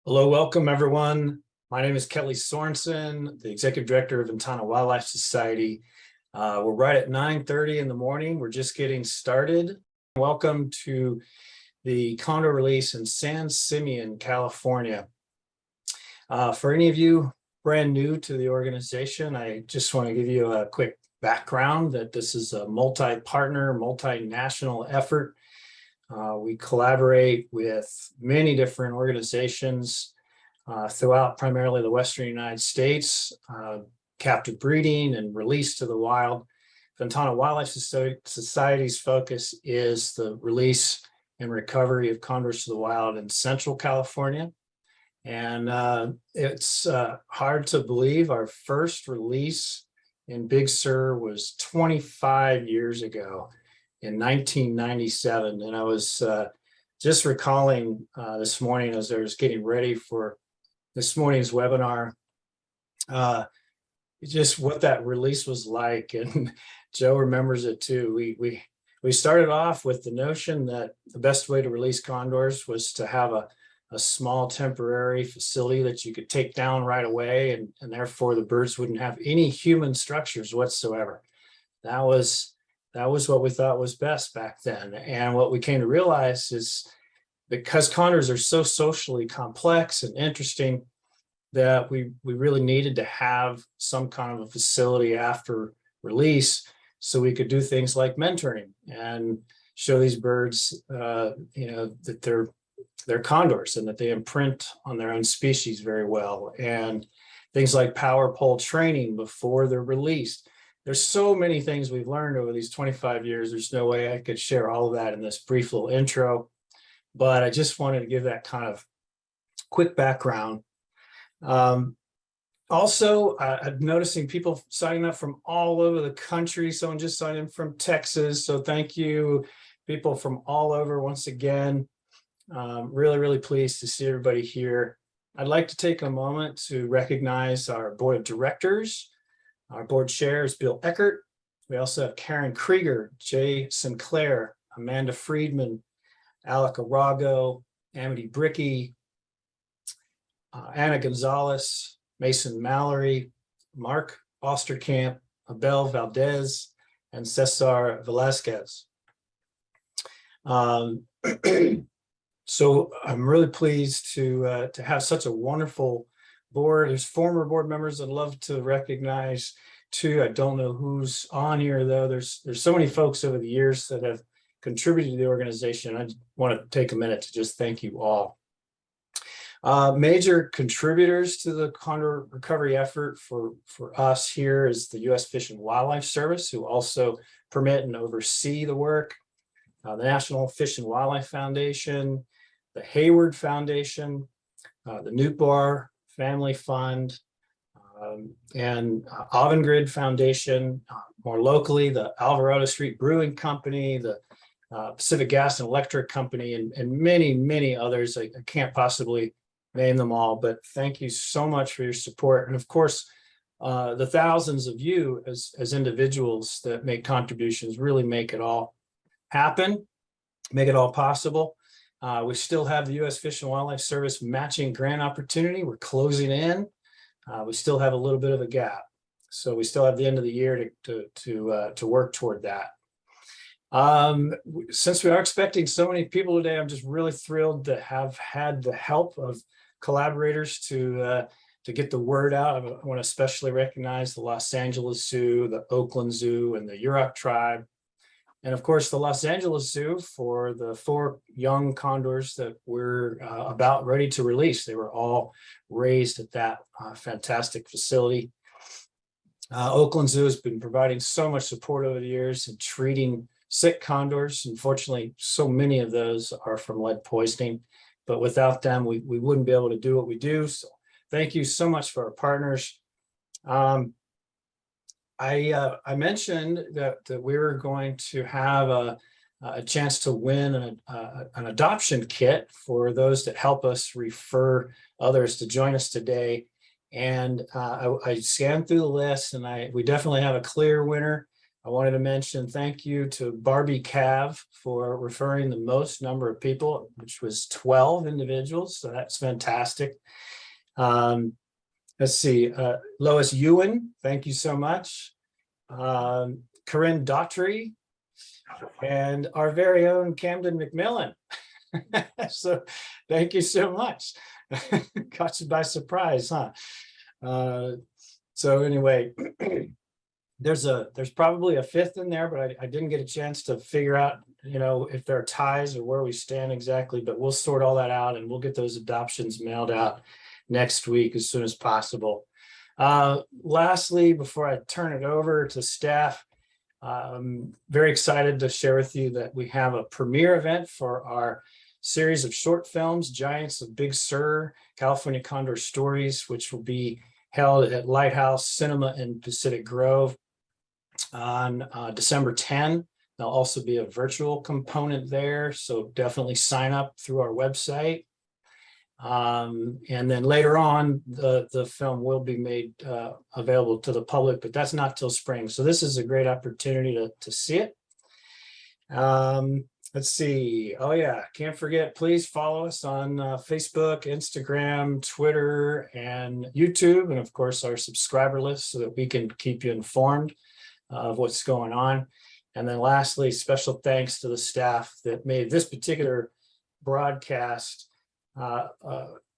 Hello, welcome everyone. My name is Kelly Sorensen, the Executive Director of Ventana Wildlife Society. We're right at 9:30 in the morning. We're just getting started. Welcome to the Condor release in San Simeon, California. For any of you brand new to the organization, I just want to give you a quick background that this is a multi-partner, multinational effort. We collaborate with many different organizations throughout primarily the Western United States, captive breeding and release to the wild. Ventana Wildlife Society's focus is the release and recovery of condors to the wild in Central California. And it's hard to believe our first release in Big Sur was 25 years ago. In 1997, and I was just recalling this morning as I was getting ready for this morning's webinar, just what that release was like, and Joe remembers it too. We started off with the notion that the best way to release condors was to have a small temporary facility that you could take down right away, and therefore the birds wouldn't have any human structures whatsoever. That was what we thought was best back then. And what we came to realize is because condors are so socially complex and interesting that we really needed to have some kind of a facility after release so we could do things like mentoring and show these birds, that they're condors and that they imprint on their own species very well. And things like power pole training before they're released. There's so many things we've learned over these 25 years. There's no way I could share all of that in this brief little intro, but I just wanted to give that kind of quick background. Also, I'm noticing people signing up from all over the country. Someone just signed in from Texas. So thank you, people from all over once again. Really, really pleased to see everybody here. I'd like to take a moment to recognize our board of directors. Our board chair is Bill Eckert. We also have Karen Krieger, Jay Sinclair, Amanda Friedman, Alec Arago, Amity Bricky, Anna Gonzalez, Mason Mallory, Mark Osterkamp, Abel Valdez, and Cesar Velasquez. So I'm really pleased to have such a wonderful board. There's former board members I'd love to recognize too. I don't know who's on here though. There's so many folks over the years that have contributed to the organization. I want to take a minute to just thank you all. Major contributors to the condor recovery effort for us here is the U.S. Fish and Wildlife Service, who also permit and oversee the work, the National Fish and Wildlife Foundation, the Hayward Foundation, the Newtbar Family Fund, and Avangrid Foundation, more locally, the Alvarado Street Brewing Company, the Pacific Gas and Electric Company, and many, many others. I can't possibly name them all, but thank you so much for your support. And of course, the thousands of you as individuals that make contributions really make it all happen, make it all possible. We still have the U.S. Fish and Wildlife Service matching grant opportunity. We're closing in. We still have a little bit of a gap, so we still have the end of the year to work toward that. Since we are expecting so many people today, I'm just really thrilled to have had the help of collaborators to get the word out. I want to especially recognize the Los Angeles Zoo, the Oakland Zoo, and the Yurok tribe. And of course, the Los Angeles Zoo for the 4 young condors that we're about ready to release. They were all raised at that fantastic facility. Oakland Zoo has been providing so much support over the years in treating sick condors. Unfortunately, so many of those are from lead poisoning, but without them, we wouldn't be able to do what we do. So thank you so much for our partners. I mentioned that we were going to have a chance to win an adoption kit for those that help us refer others to join us today. And I scanned through the list, and we definitely have a clear winner. I wanted to mention thank you to Barbie Cav for referring the most number of people, which was 12 individuals. So that's fantastic. Let's see, Lois Ewan, thank you so much. Corinne Daughtry, and our very own Camden McMillan. So thank you so much. Caught you by surprise, huh? So anyway, there's probably a fifth in there, but I didn't get a chance to figure out, if there are ties or where we stand exactly, but we'll sort all that out and we'll get those adoptions mailed out next week as soon as possible. Lastly, before I turn it over to staff, I'm very excited to share with you that we have a premiere event for our series of short films, Giants of Big Sur, California Condor Stories, which will be held at Lighthouse Cinema in Pacific Grove on December 10. There'll also be a virtual component there, so definitely sign up through our website. And then later on, the film will be made available to the public, but that's not till spring. So this is a great opportunity to see it. Let's see. Oh yeah, can't forget, please follow us on Facebook, Instagram, Twitter, and YouTube, and of course our subscriber list so that we can keep you informed of what's going on. And then lastly, special thanks to the staff that made this particular broadcast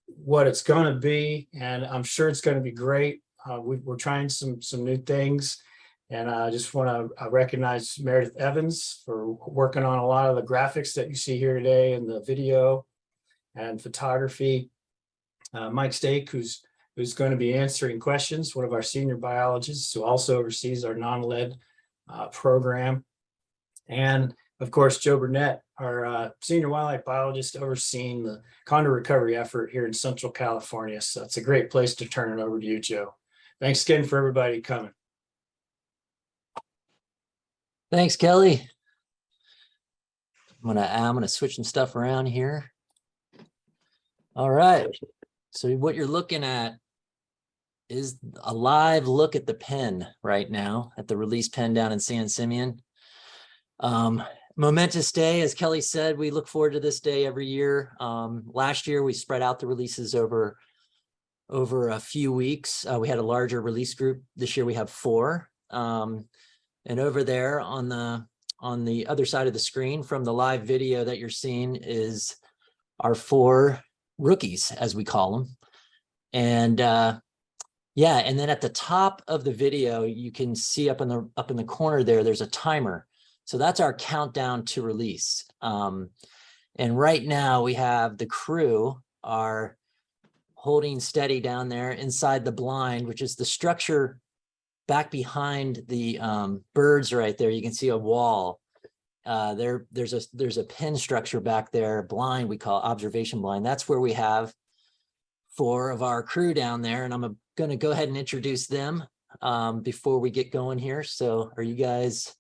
what it's going to be, and I'm sure it's going to be great. We're trying some new things, and I just want to recognize Meredith Evans for working on a lot of the graphics that you see here today, and the video and photography. Mike Stake, who's going to be answering questions, one of our senior biologists who also oversees our non-lead program, and of course, Joe Burnett, our senior wildlife biologist overseeing the condor recovery effort here in Central California. So it's a great place to turn it over to you, Joe. Thanks again for everybody coming. Thanks, Kelly. I'm gonna switch some stuff around here. All right. So what you're looking at is a live look at the pen right now, at the release pen down in San Simeon. Momentous day, as Kelly said. We look forward to this day every year. Last year we spread out the releases over a few weeks. We had a larger release group. This year we have 4. And over there on the other side of the screen from the live video that you're seeing is our 4 rookies, as we call them. And yeah, and then at the top of the video, you can see up in the corner there's a timer. So that's our countdown to release. And right now we have the crew are holding steady down there inside the blind, which is the structure back behind the birds right there. You can see a wall. There's a pin structure back there, blind, we call observation blind. That's where we have 4 of our crew down there. And I'm going to go ahead and introduce them before we get going here. So are you guys...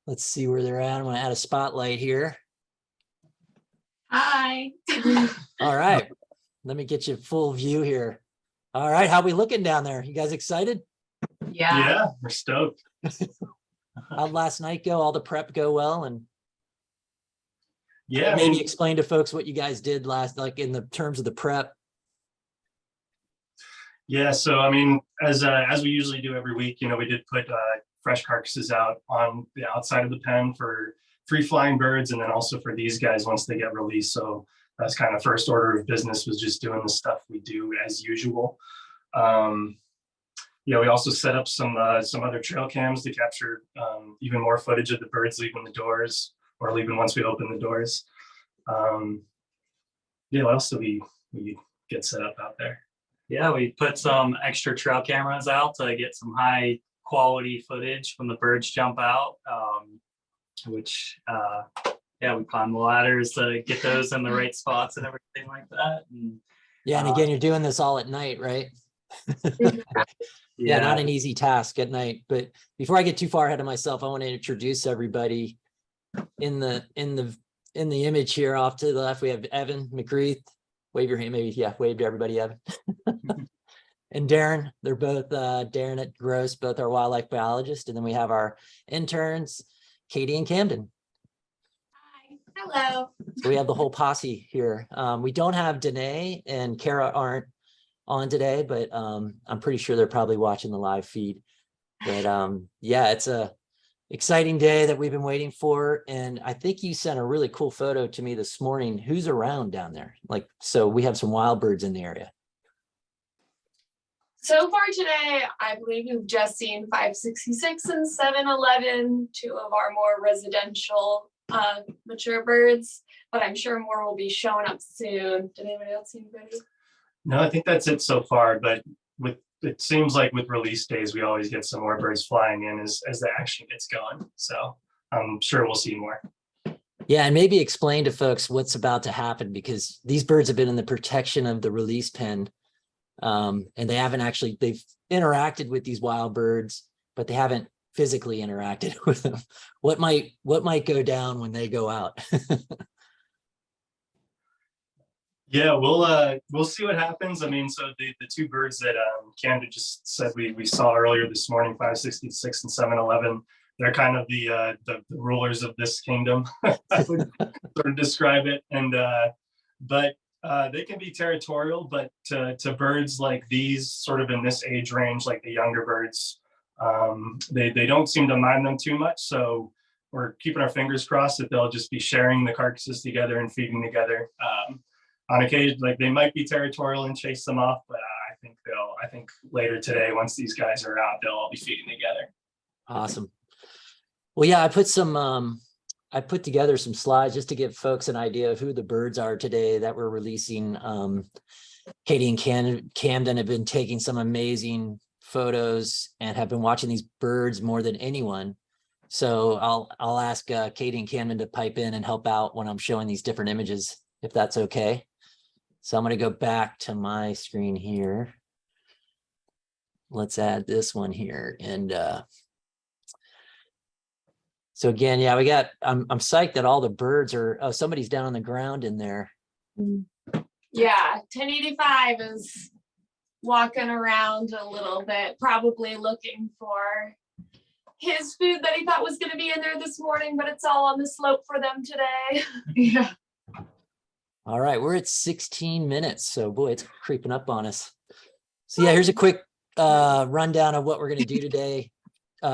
Let's see where they're at. I'm going to add a spotlight here. Hi. All right. Let me get you full view here. All right. How we looking down there? You guys excited? Yeah. We're stoked. How'd last night go? All the prep go well? And yeah, maybe explain to folks what you guys did last, like in the terms of the prep. Yeah. So, I mean, as we usually do every week, we did put fresh carcasses out on the outside of the pen for free flying birds, and then also for these guys once they get released. So that's kind of first order of business, was just doing the stuff we do as usual. We also set up some other trail cams to capture even more footage of the birds leaving the doors, or leaving once we open the doors. What else do we get set up out there? Yeah, we put some extra trail cameras out to get some high quality footage when the birds jump out, we climb the ladders to get those in the right spots and everything like that. And, yeah, and again, you're doing this all at night, right? Yeah, not an easy task at night. But before I get too far ahead of myself, I want to introduce everybody. In the image here off to the left, we have Evan McGreeth. Wave your hand, maybe. Yeah, wave to everybody, Evan. and Darren. They're both Darren at Gross, both our wildlife biologists. And then we have our interns, Katie and Camden. Hi. Hello. So we have the whole posse here. We don't have Danae and Kara aren't on today, but I'm pretty sure they're probably watching the live feed. But yeah, it's a exciting day that we've been waiting for. And I think you sent a really cool photo to me this morning. Who's around down there? Like, so we have some wild birds in the area. So far today, I believe you've just seen 566 and 711, two of our more residential mature birds, but I'm sure more will be showing up soon. Did anybody else see anybody? No, I think that's it so far, but it seems like with release days, we always get some more birds flying in as the action gets going. So I'm sure we'll see more. Yeah, and maybe explain to folks what's about to happen, because these birds have been in the protection of the release pen. And they haven't actually, they've interacted with these wild birds, but they haven't physically interacted with them. What might go down when they go out? Yeah, we'll see what happens. I mean, so the two birds that Camden just said we saw earlier this morning, 566 and 711, they're kind of the rulers of this kingdom. I would sort of describe it. And but they can be territorial, but to birds like these, sort of in this age range, like the younger birds, they don't seem to mind them too much. So we're keeping our fingers crossed that they'll just be sharing the carcasses together and feeding together. On occasion, like they might be territorial and chase them off, but I think later today, once these guys are out, they'll all be feeding together. Awesome. Well, yeah, I put together some slides just to give folks an idea of who the birds are today that we're releasing. Katie and Camden have been taking some amazing photos and have been watching these birds more than anyone. So I'll ask Katie and Camden to pipe in and help out when I'm showing these different images, if that's okay. So I'm going to go back to my screen here. Let's add this one here. And so again, yeah, I'm psyched that all the birds are, oh, somebody's down on the ground in there. Yeah, 1085 is walking around a little bit, probably looking for his food that he thought was going to be in there this morning, but it's all on the slope for them today. Yeah. All right, we're at 16 minutes. So boy, it's creeping up on us. So yeah, here's a quick rundown of what we're going to do today.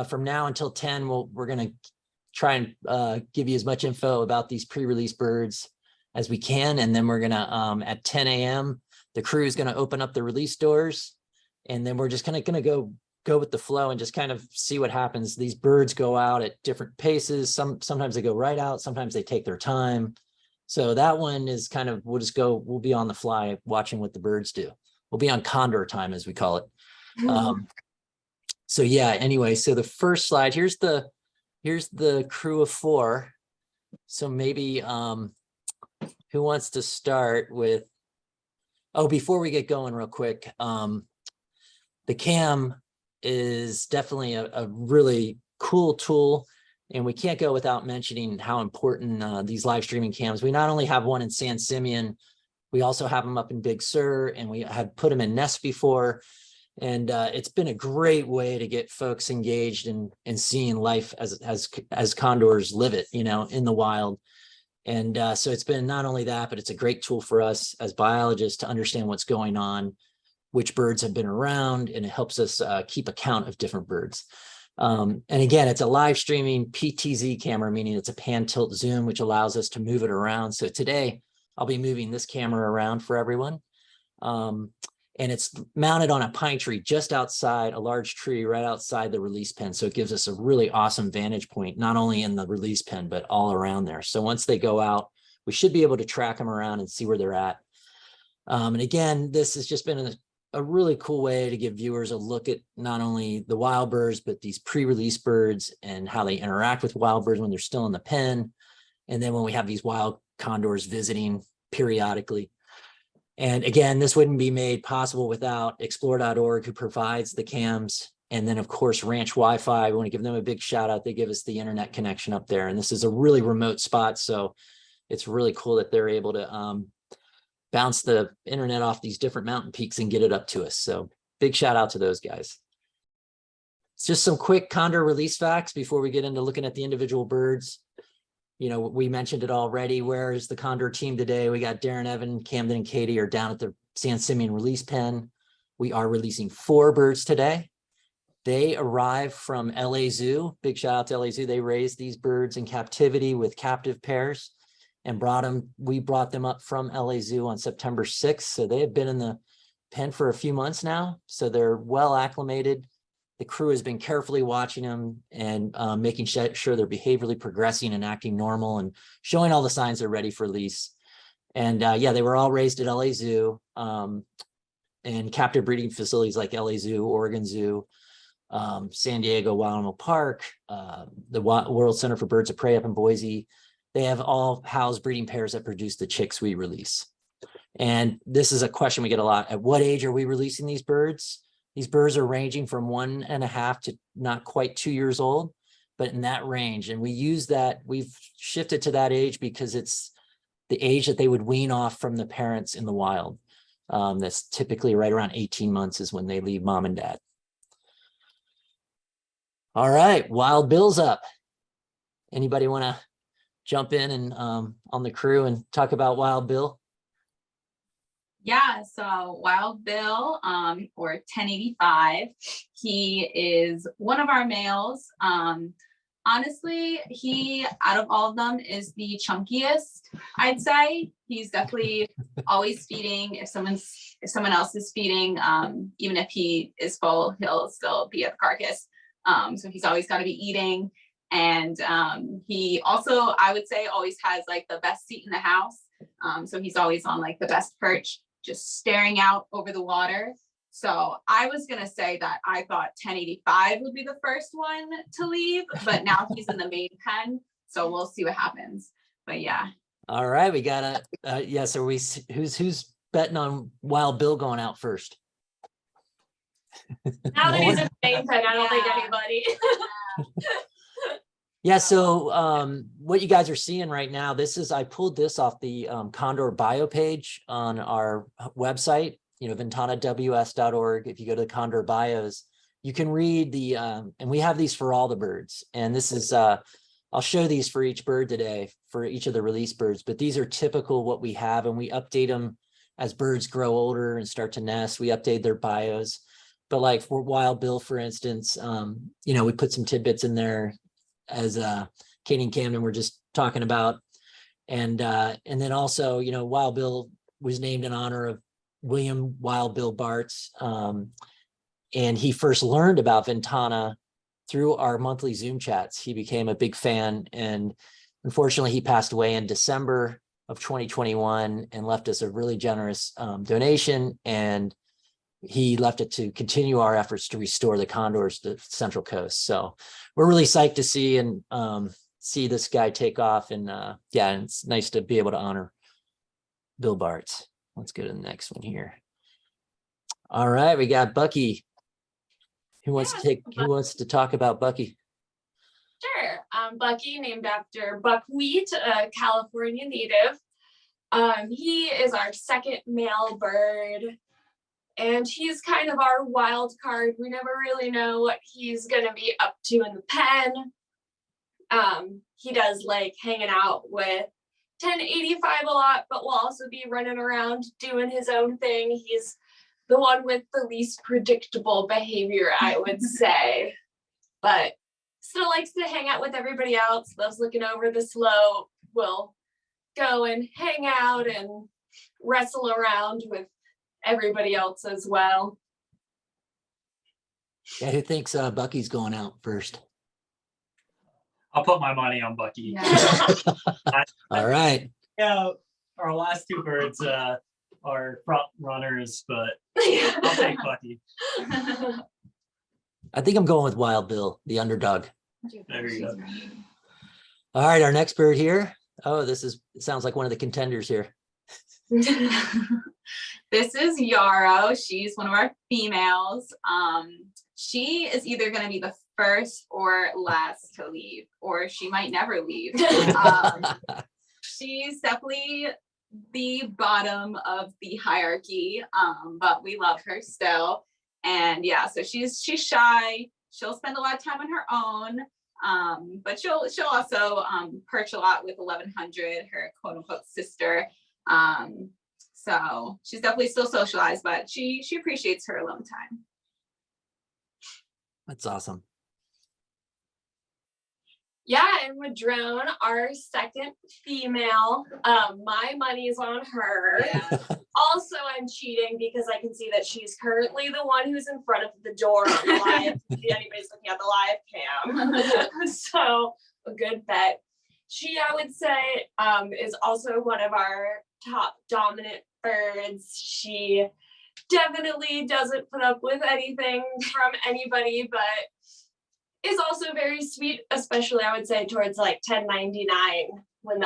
From now until 10, we're going to try and give you as much info about these pre-release birds as we can. And then we're going to, at 10 a.m., the crew is going to open up the release doors. And then we're just kind of going to go with the flow and just kind of see what happens. These birds go out at different paces. Sometimes they go right out. Sometimes they take their time. So that one is kind of, we'll be on the fly watching what the birds do. We'll be on Condor time, as we call it. So yeah, anyway, so the first slide, here's the crew of 4. So maybe who wants to start with, oh, before we get going real quick, the cam is definitely a really cool tool. And we can't go without mentioning how important these live streaming cams. We not only have one in San Simeon, we also have them up in Big Sur, and we have put them in nests before. And it's been a great way to get folks engaged in seeing life as condors live it, in the wild. And so it's been not only that, but it's a great tool for us as biologists to understand what's going on, which birds have been around, and it helps us keep account of different birds. And again, it's a live streaming PTZ camera, meaning it's a pan tilt zoom, which allows us to move it around. So today I'll be moving this camera around for everyone. And it's mounted on a pine tree just outside, a large tree right outside the release pen. So it gives us a really awesome vantage point, not only in the release pen, but all around there. So once they go out, we should be able to track them around and see where they're at. And again, this has just been a really cool way to give viewers a look at not only the wild birds, but these pre-release birds and how they interact with wild birds when they're still in the pen. And then when we have these wild condors visiting periodically. And again, this wouldn't be made possible without explore.org, who provides the cams. And then of course, Ranch Wi-Fi, we want to give them a big shout out. They give us the internet connection up there. And this is a really remote spot. So it's really cool that they're able to bounce the internet off these different mountain peaks and get it up to us. So big shout out to those guys. It's just some quick Condor release facts before we get into looking at the individual birds. You know, we mentioned it already. Where is the Condor team today? We got Darren, Evan, Camden, and Katie are down at the San Simeon release pen. We are releasing 4 birds today. They arrived from LA Zoo. Big shout out to LA Zoo. They raised these birds in captivity with captive pairs and we brought them up from LA Zoo on September 6th. So they have been in the pen for a few months now. So they're well acclimated. The crew has been carefully watching them and making sure they're behaviorally progressing and acting normal and showing all the signs they're ready for release. And yeah, they were all raised at LA Zoo and captive breeding facilities like LA Zoo, Oregon Zoo, San Diego Wild Animal Park, the World Center for Birds of Prey up in Boise. They have all housed breeding pairs that produce the chicks we release. And this is a question we get a lot. At what age are we releasing these birds? These birds are ranging from 1.5 to not quite 2 years old, but in that range. And we use that, we've shifted to that age because it's the age that they would wean off from the parents in the wild. That's typically right around 18 months is when they leave mom and dad. All right, Wild Bill's up. Anybody want to jump in and on the crew and talk about Wild Bill? Yeah, so Wild Bill, or 1085, he is one of our males. Honestly, he, out of all of them, is the chunkiest, I'd say. He's definitely always feeding. If someone else is feeding, even if he is full, he'll still be at the carcass. So he's always got to be eating. And he also, I would say, always has like the best seat in the house. So he's always on like the best perch, just staring out over the water. So I was going to say that I thought 1085 would be the first one to leave, but now he's in the main pen. So we'll see what happens. But yeah. All right, we got a, yes, are we, who's betting on Wild Bill going out first? Now that he's in the main pen, I don't think Yeah. anybody. Yeah, so what you guys are seeing right now, this is, I pulled this off the Condor bio page on our website, you know, ventanaws.org. If you go to the Condor bios, you can read the, and we have these for all the birds. And this is, I'll show these for each bird today, for each of the release birds, but these are typical what we have, and we update them as birds grow older and start to nest. We update their bios. But like for Wild Bill, for instance, you know, we put some tidbits in there as Katie and Camden were just talking about. And then also, you know, Wild Bill was named in honor of William Wild Bill Bartz. And he first learned about Ventana through our monthly Zoom chats. He became a big fan, and unfortunately he passed away in December of 2021 and left us a really generous donation. And he left it to continue our efforts to restore the condors to the Central Coast. So we're really psyched to see and see this guy take off. And yeah, and it's nice to be able to honor Bill Bartz. Let's go to the next one here. All right, we got Bucky. Who wants to talk about Bucky? Sure. Bucky, named after buckwheat, a California native. He is our second male bird, and he's kind of our wild card. We never really know what he's gonna be up to in the pen. He does like hanging out with 1085 a lot, but will also be running around doing his own thing. He's the one with the least predictable behavior, I would say, but still likes to hang out with everybody else, loves looking over the slope, will go and hang out and wrestle around with everybody else as well. Yeah, who thinks Bucky's going out first? I'll put my money on Bucky. Yeah. All right. Yeah, our last two birds are front runners, but I'll take Bucky. I think I'm going with Wild Bill, the underdog. There you go. All right, our next bird here. Oh, it sounds like one of the contenders here. This is Yarrow. She's one of our females. She is either going to be the first or last to leave, or she might never leave. She's definitely the bottom of the hierarchy, but we love her still. And yeah, so she's shy. She'll spend a lot of time on her own. But she'll also perch a lot with 1100, her quote unquote sister. So she's definitely still socialized, but she appreciates her alone time. That's awesome. Yeah, and Madrone, our second female, my money is on her. Yeah. Also, I'm cheating because I can see that she's currently the one who's in front of the door on the live. If anybody's looking at the live cam. So a good bet. She, I would say, is also one of our top dominant birds. She definitely doesn't put up with anything from anybody, but is also very sweet, especially I would say towards like 1099 when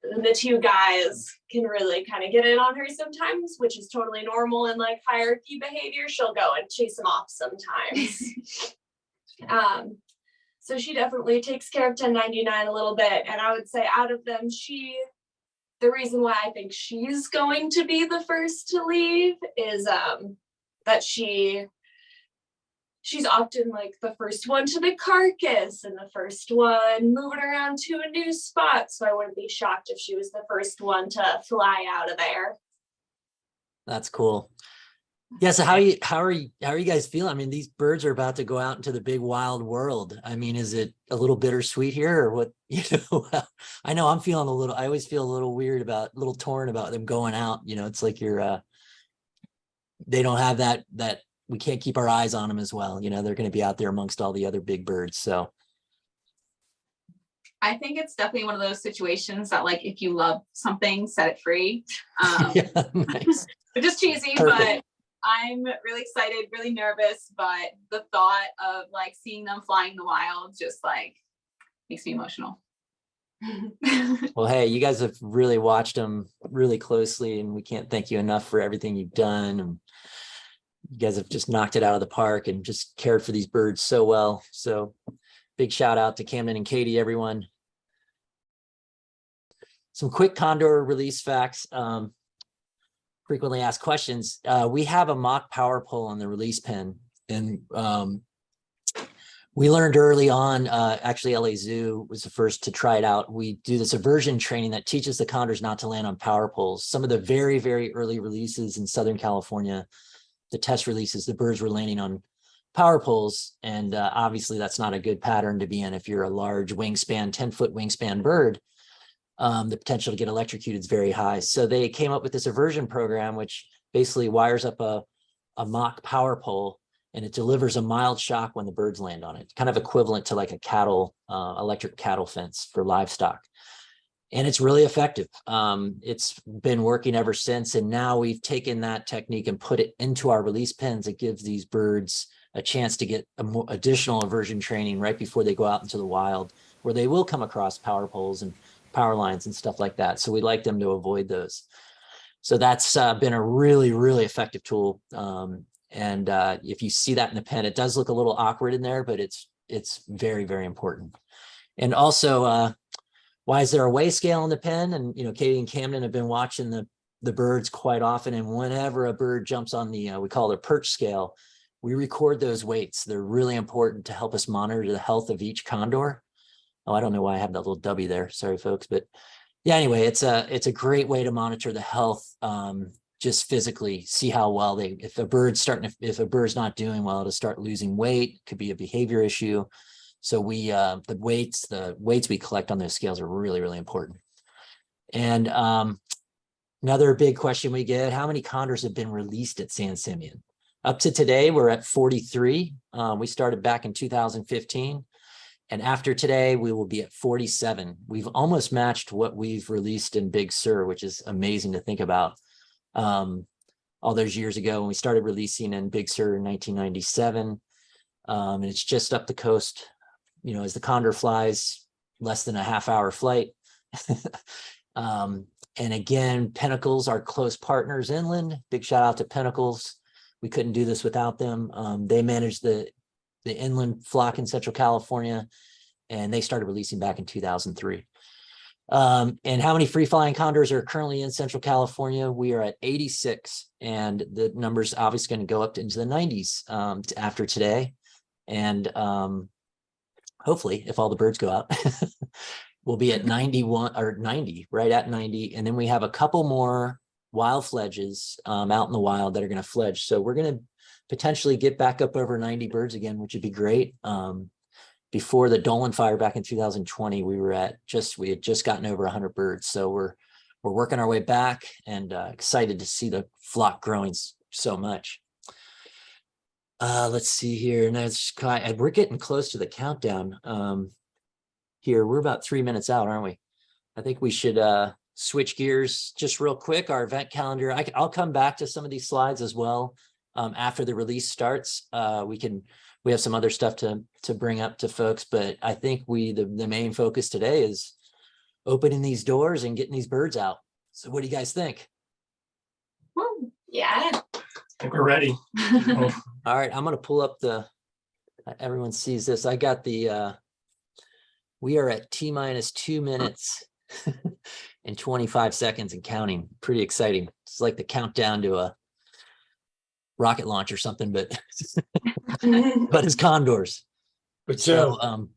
the two guys can really kind of get in on her sometimes, which is totally normal in like hierarchy behavior. She'll go and chase them off sometimes. So she definitely takes care of 1099 a little bit. And I would say out of them, the reason why I think she's going to be the first to leave is that she's often like the first one to the carcass and the first one moving around to a new spot. So I wouldn't be shocked if she was the first one to fly out of there. That's cool. Yeah. So how are you guys feeling? I mean, these birds are about to go out into the big wild world. I mean, is it a little bittersweet here or what? I know I'm feeling I always feel a little weird a little torn about them going out. It's like they don't have that we can't keep our eyes on them as well. They're going to be out there amongst all the other big birds. So I think it's definitely one of those situations that like, if you love something, set it free. yeah, nice. It's just cheesy, Perfect. But I'm really excited, really nervous, but the thought of like seeing them flying in the wild just like makes me emotional. Well, hey, you guys have really watched them really closely and we can't thank you enough for everything you've done. And you guys have just knocked it out of the park and just cared for these birds so well. So big shout out to Camden and Katie, everyone. Some quick Condor release facts. Frequently asked questions. We have a mock power pole on the release pen. And we learned early on, actually LA Zoo was the first to try it out. We do this aversion training that teaches the condors not to land on power poles. Some of the very, very early releases in Southern California, the test releases, the birds were landing on power poles. And obviously that's not a good pattern to be in if you're a large wingspan, 10-foot wingspan bird. The potential to get electrocuted is very high. So they came up with this aversion program, which basically wires up a mock power pole and it delivers a mild shock when the birds land on it, kind of equivalent to like a electric cattle fence for livestock. And it's really effective. It's been working ever since. And now we've taken that technique and put it into our release pens. It gives these birds a chance to get additional aversion training right before they go out into the wild, where they will come across power poles and power lines and stuff like that. So we like them to avoid those. So that's been a really, really effective tool. And if you see that in the pen, it does look a little awkward in there, but it's very, very important. And also, why is there a weigh scale in the pen? And, Katie and Camden have been watching the birds quite often. And whenever a bird jumps on the, we call it a perch scale, we record those weights. They're really important to help us monitor the health of each condor. Oh, I don't know why I have that little W there. Sorry, folks. But yeah, anyway, it's a great way to monitor the health, just physically, see how well if a bird's not doing well, to start losing weight, could be a behavior issue. So the weights we collect on those scales are really, really important. And another big question we get, how many condors have been released at San Simeon? Up to today, we're at 43. We started back in 2015. And after today, we will be at 47. We've almost matched what we've released in Big Sur, which is amazing to think about. All those years ago when we started releasing in Big Sur in 1997. And it's just up the coast, as the condor flies, less than a half-hour flight. And again, Pinnacles, our close partners inland. Big shout out to Pinnacles. We couldn't do this without them. They manage the inland flock in Central California, and they started releasing back in 2003. And how many free flying condors are currently in Central California? We are at 86, and the number's obviously going to go up into the 90s after today. And hopefully, if all the birds go out, we'll be at 91 or 90, right at 90. And then we have a couple more wild fledges out in the wild that are going to fledge. So we're going to potentially get back up over 90 birds again, which would be great. Before the Dolan fire back in 2020, we had just gotten over 100 birds. So we're working our way back, and excited to see the flock growing so much. Let's see here. And we're getting close to the countdown. Here, we're about 3 minutes out, aren't we? I think we should switch gears just real quick. Our event calendar. I'll come back to some of these slides as well after the release starts. We have some other stuff to bring up to folks, but I think the main focus today is opening these doors and getting these birds out. So what do you guys think? Woo, yeah. I think we're ready. All right, I'm going to pull up everyone sees this. I got we are at T-minus 2 minutes and 25 seconds and counting. Pretty exciting. It's like the countdown to a rocket launch or something, but it's condors. But So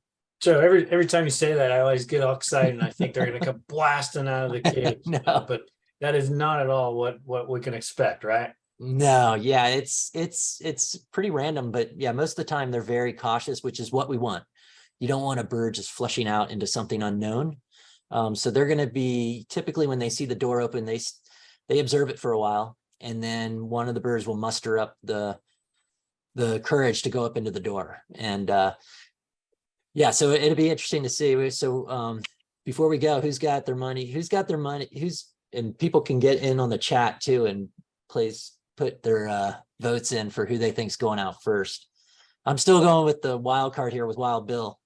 Joe, every time you say that, I always get all excited and I think they're going to come blasting out of the cage. No. But that is not at all what we can expect, right? No, yeah, it's pretty random, but yeah, most of the time they're very cautious, which is what we want. You don't want a bird just flushing out into something unknown. So they're going to be, typically when they see the door open, they observe it for a while, and then one of the birds will muster up the courage to go up into the door. And yeah, so it'll be interesting to see. So before we go, who's got their money? And people can get in on the chat too and put their votes in for who they think's going out first. I'm still going with the wild card here with Wild Bill.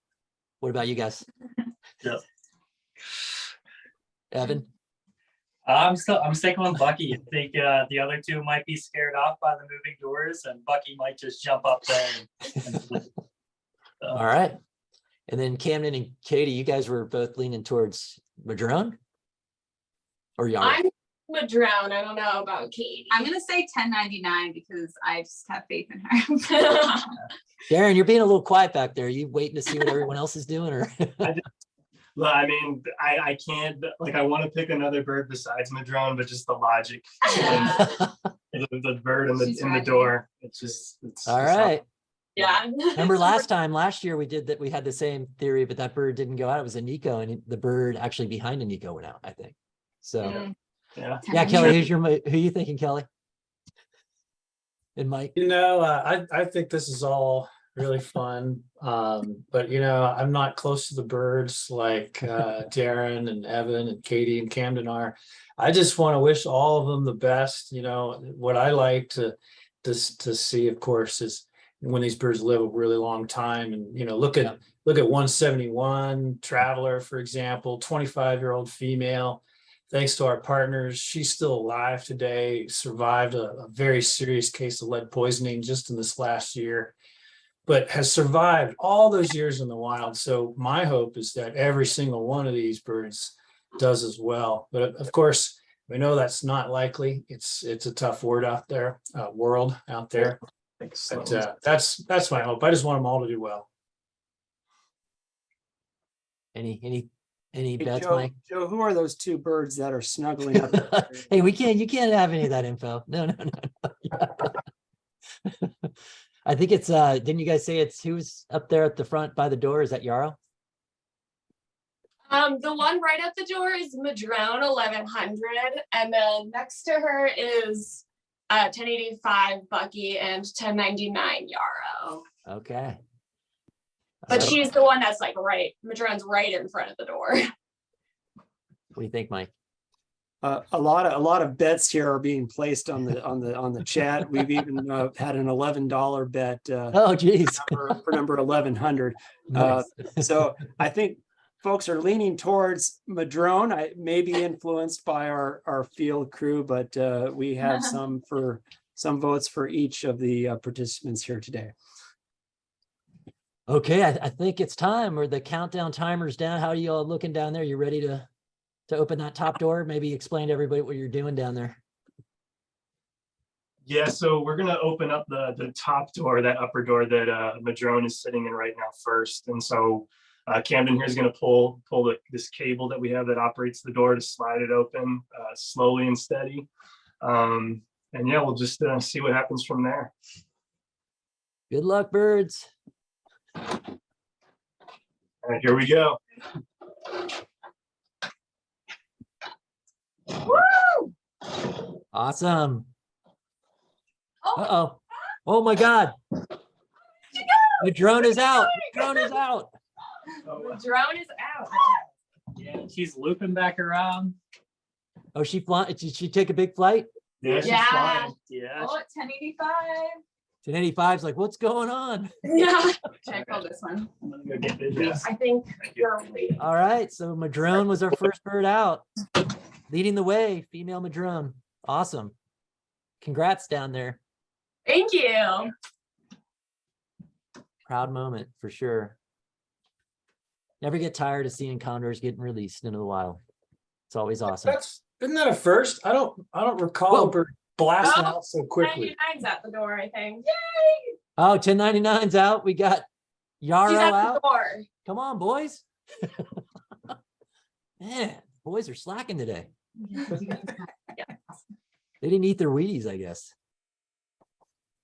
What about you guys? Yep. Evan? I'm sticking with Bucky. I think the other two might be scared off by the moving doors, and Bucky might just jump up there. All right. And then Camden and Katie, you guys were both leaning towards Madrone or Yarrow? I'm Madrone. I don't know about Katie. I'm gonna say 1099 because I just have faith in her. Darren, you're being a little quiet back there. Are you waiting to see what everyone else is doing, or? Well, I mean, I can't, like, I want to pick another bird besides Madrone, but just the logic, the bird in the door. It's All right. Yeah. Remember last year we did that. We had the same theory, but that bird didn't go out. It was a Nico, and the bird actually behind a Nico went out, I think. So yeah, Kelly, who you thinking, Kelly? And Mike? I think this is all really fun. But I'm not close to the birds like Darren and Evan and Katie and Camden are. I just want to wish all of them the best. What I like to see, of course, is when these birds live a really long time. And look at 171 Traveler, for example, 25-year-old female. Thanks to our partners, she's still alive today, survived a very serious case of lead poisoning just in this last year, but has survived all those years in the wild. So my hope is that every single one of these birds does as well. But of course, we know that's not likely. It's a tough world out there. But that's my hope. I just want them all to do well. Any bets, Joe, Mike? Joe, who are those two birds that are snuggling up? Hey, you can't have any of that info. No. I think it's didn't you guys say it's who's up there at the front by the door? Is that Yarrow? The one right at the door is Madrone 1100, and then next to her is 1085 Bucky and 1099 Yarrow. Okay. But she's the one that's like Madrone's right in front of the door. What do you think, Mike? A lot of bets here are being placed on the chat. We've even had an $11 bet. Oh, geez. for number 1100. Nice. So I think folks are leaning towards Madrone. I may be influenced by our field crew, but we have some votes for each of the participants here today. Okay, I think it's time, or the countdown timer's down. How are you all looking down there? You ready to to open that top door? Maybe explain to everybody what you're doing down there. Yeah, so we're gonna open up the top door, that upper door that Madrone is sitting in right now first. And so Camden here is gonna pull this cable that we have that operates the door to slide it open slowly and steady. And yeah, we'll just see what happens from there. Good luck, birds. All right, here we go. Awesome. Oh, Uh-oh. Oh my God. The drone is out. The drone is out. the drone is out. Yeah, she's looping back around. Oh, did she take a big flight? Yeah, she's Yeah. flying. Yeah. Oh, 1085. 1085's like, what's going on? Yeah, Check out this one. I'm gonna go get videos. I think you're waiting. All right. So Madrone was our first bird out. Leading the way, female Madrone. Awesome. Congrats down there. Thank you. Proud moment for sure. Never get tired of seeing condors getting released into the wild. It's always awesome. Isn't that a first? I don't recall Whoa. a bird blasting Oh, out so quickly. 99's at the door, I think. Oh, 1099's out. We got Yarrow She's at the out. door. Come on, boys. Man, boys are slacking today. They didn't eat their Wheaties, I guess.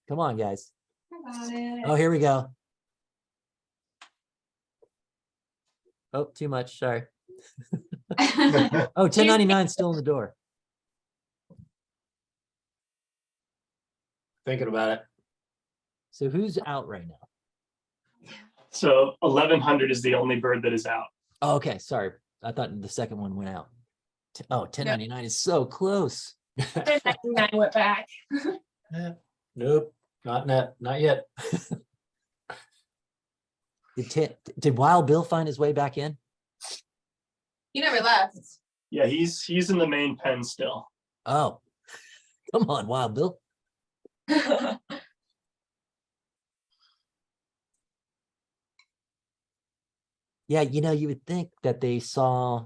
Come on, guys. Oh, here we go. Oh, too much. Sorry. Oh, 1099 still in the door. Thinking about it. So who's out right now? So 1100 is the only bird that is out. Oh, okay. Sorry. I thought the second one went out. Oh, 1099 is so close. 1099 went back. Nope, not yet. Did Wild Bill find his way back in? He never left. Yeah, he's in the main pen still. Oh, come on, Wild Bill. Yeah, you would think that they saw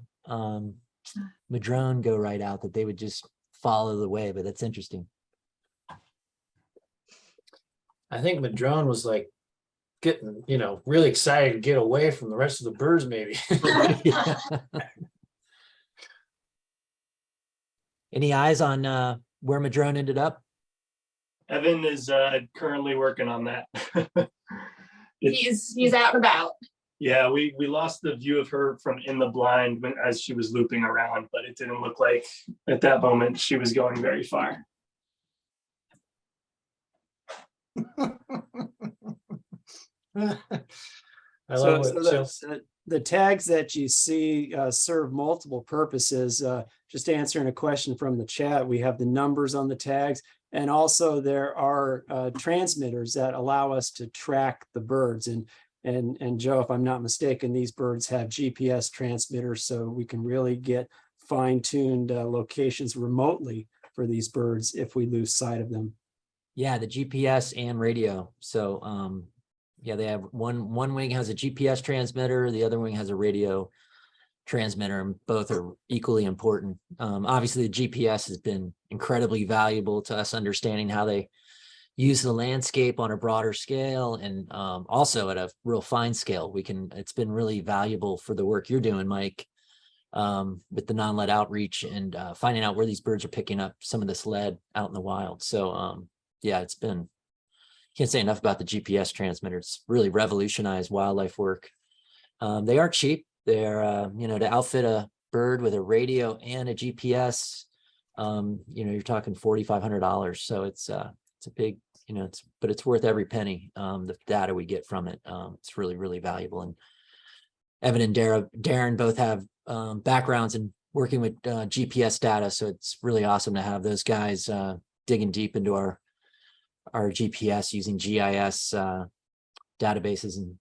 Madrone go right out, that they would just follow the way, but that's interesting. I think Madrone was like getting, really excited to get away from the rest of the birds, maybe. Any eyes on where Madrone ended up? Evan is currently working on that. He's out and about. Yeah, we lost the view of her from in the blind as she was looping around, but it didn't look like at that moment she was going very far. I love what The tags that you see serve multiple purposes. Just answering a question from the chat, we have the numbers on the tags, and also there are transmitters that allow us to track the birds. And Joe, if I'm not mistaken, these birds have GPS transmitters, so we can really get fine-tuned locations remotely for these birds if we lose sight of them. Yeah, the GPS and radio. So yeah, they have one wing has a GPS transmitter, the other wing has a radio transmitter, and both are equally important. Obviously, the GPS has been incredibly valuable to us understanding how they use the landscape on a broader scale, and also at a real fine scale. It's been really valuable for the work you're doing, Mike, with the non-lead outreach and finding out where these birds are picking up some of this lead out in the wild. So yeah, can't say enough about the GPS transmitter. It's really revolutionized wildlife work. They are cheap. They're, to outfit a bird with a radio and a GPS, you're talking $4,500. So it's a big, but it's worth every penny. The data we get from it, it's really, really valuable. And Evan and Darren both have backgrounds in working with GPS data. So it's really awesome to have those guys digging deep into our GPS using GIS databases. And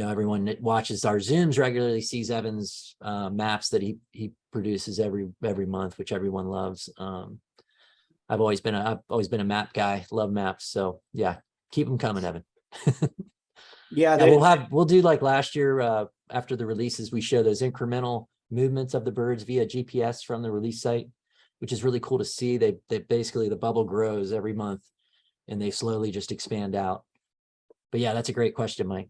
everyone that watches our Zooms regularly sees Evan's maps that he produces every month, which everyone loves. I've always been a map guy, love maps. So yeah, keep them coming, Evan. Yeah, we'll do like last year after the releases, we show those incremental movements of the birds via GPS from the release site, which is really cool to see. They basically, the bubble grows every month and they slowly just expand out. But yeah, that's a great question, Mike.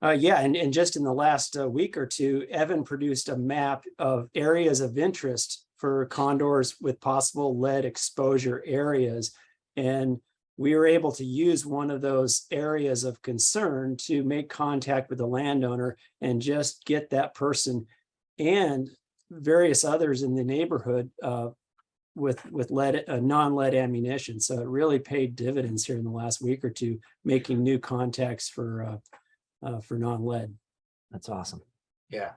Yeah, and just in the last week or two, Evan produced a map of areas of interest for condors with possible lead exposure areas. And we were able to use one of those areas of concern to make contact with the landowner and just get that person and various others in the neighborhood with lead, non-lead ammunition. So it really paid dividends here in the last week or two, making new contacts for non-lead. That's awesome. Yeah.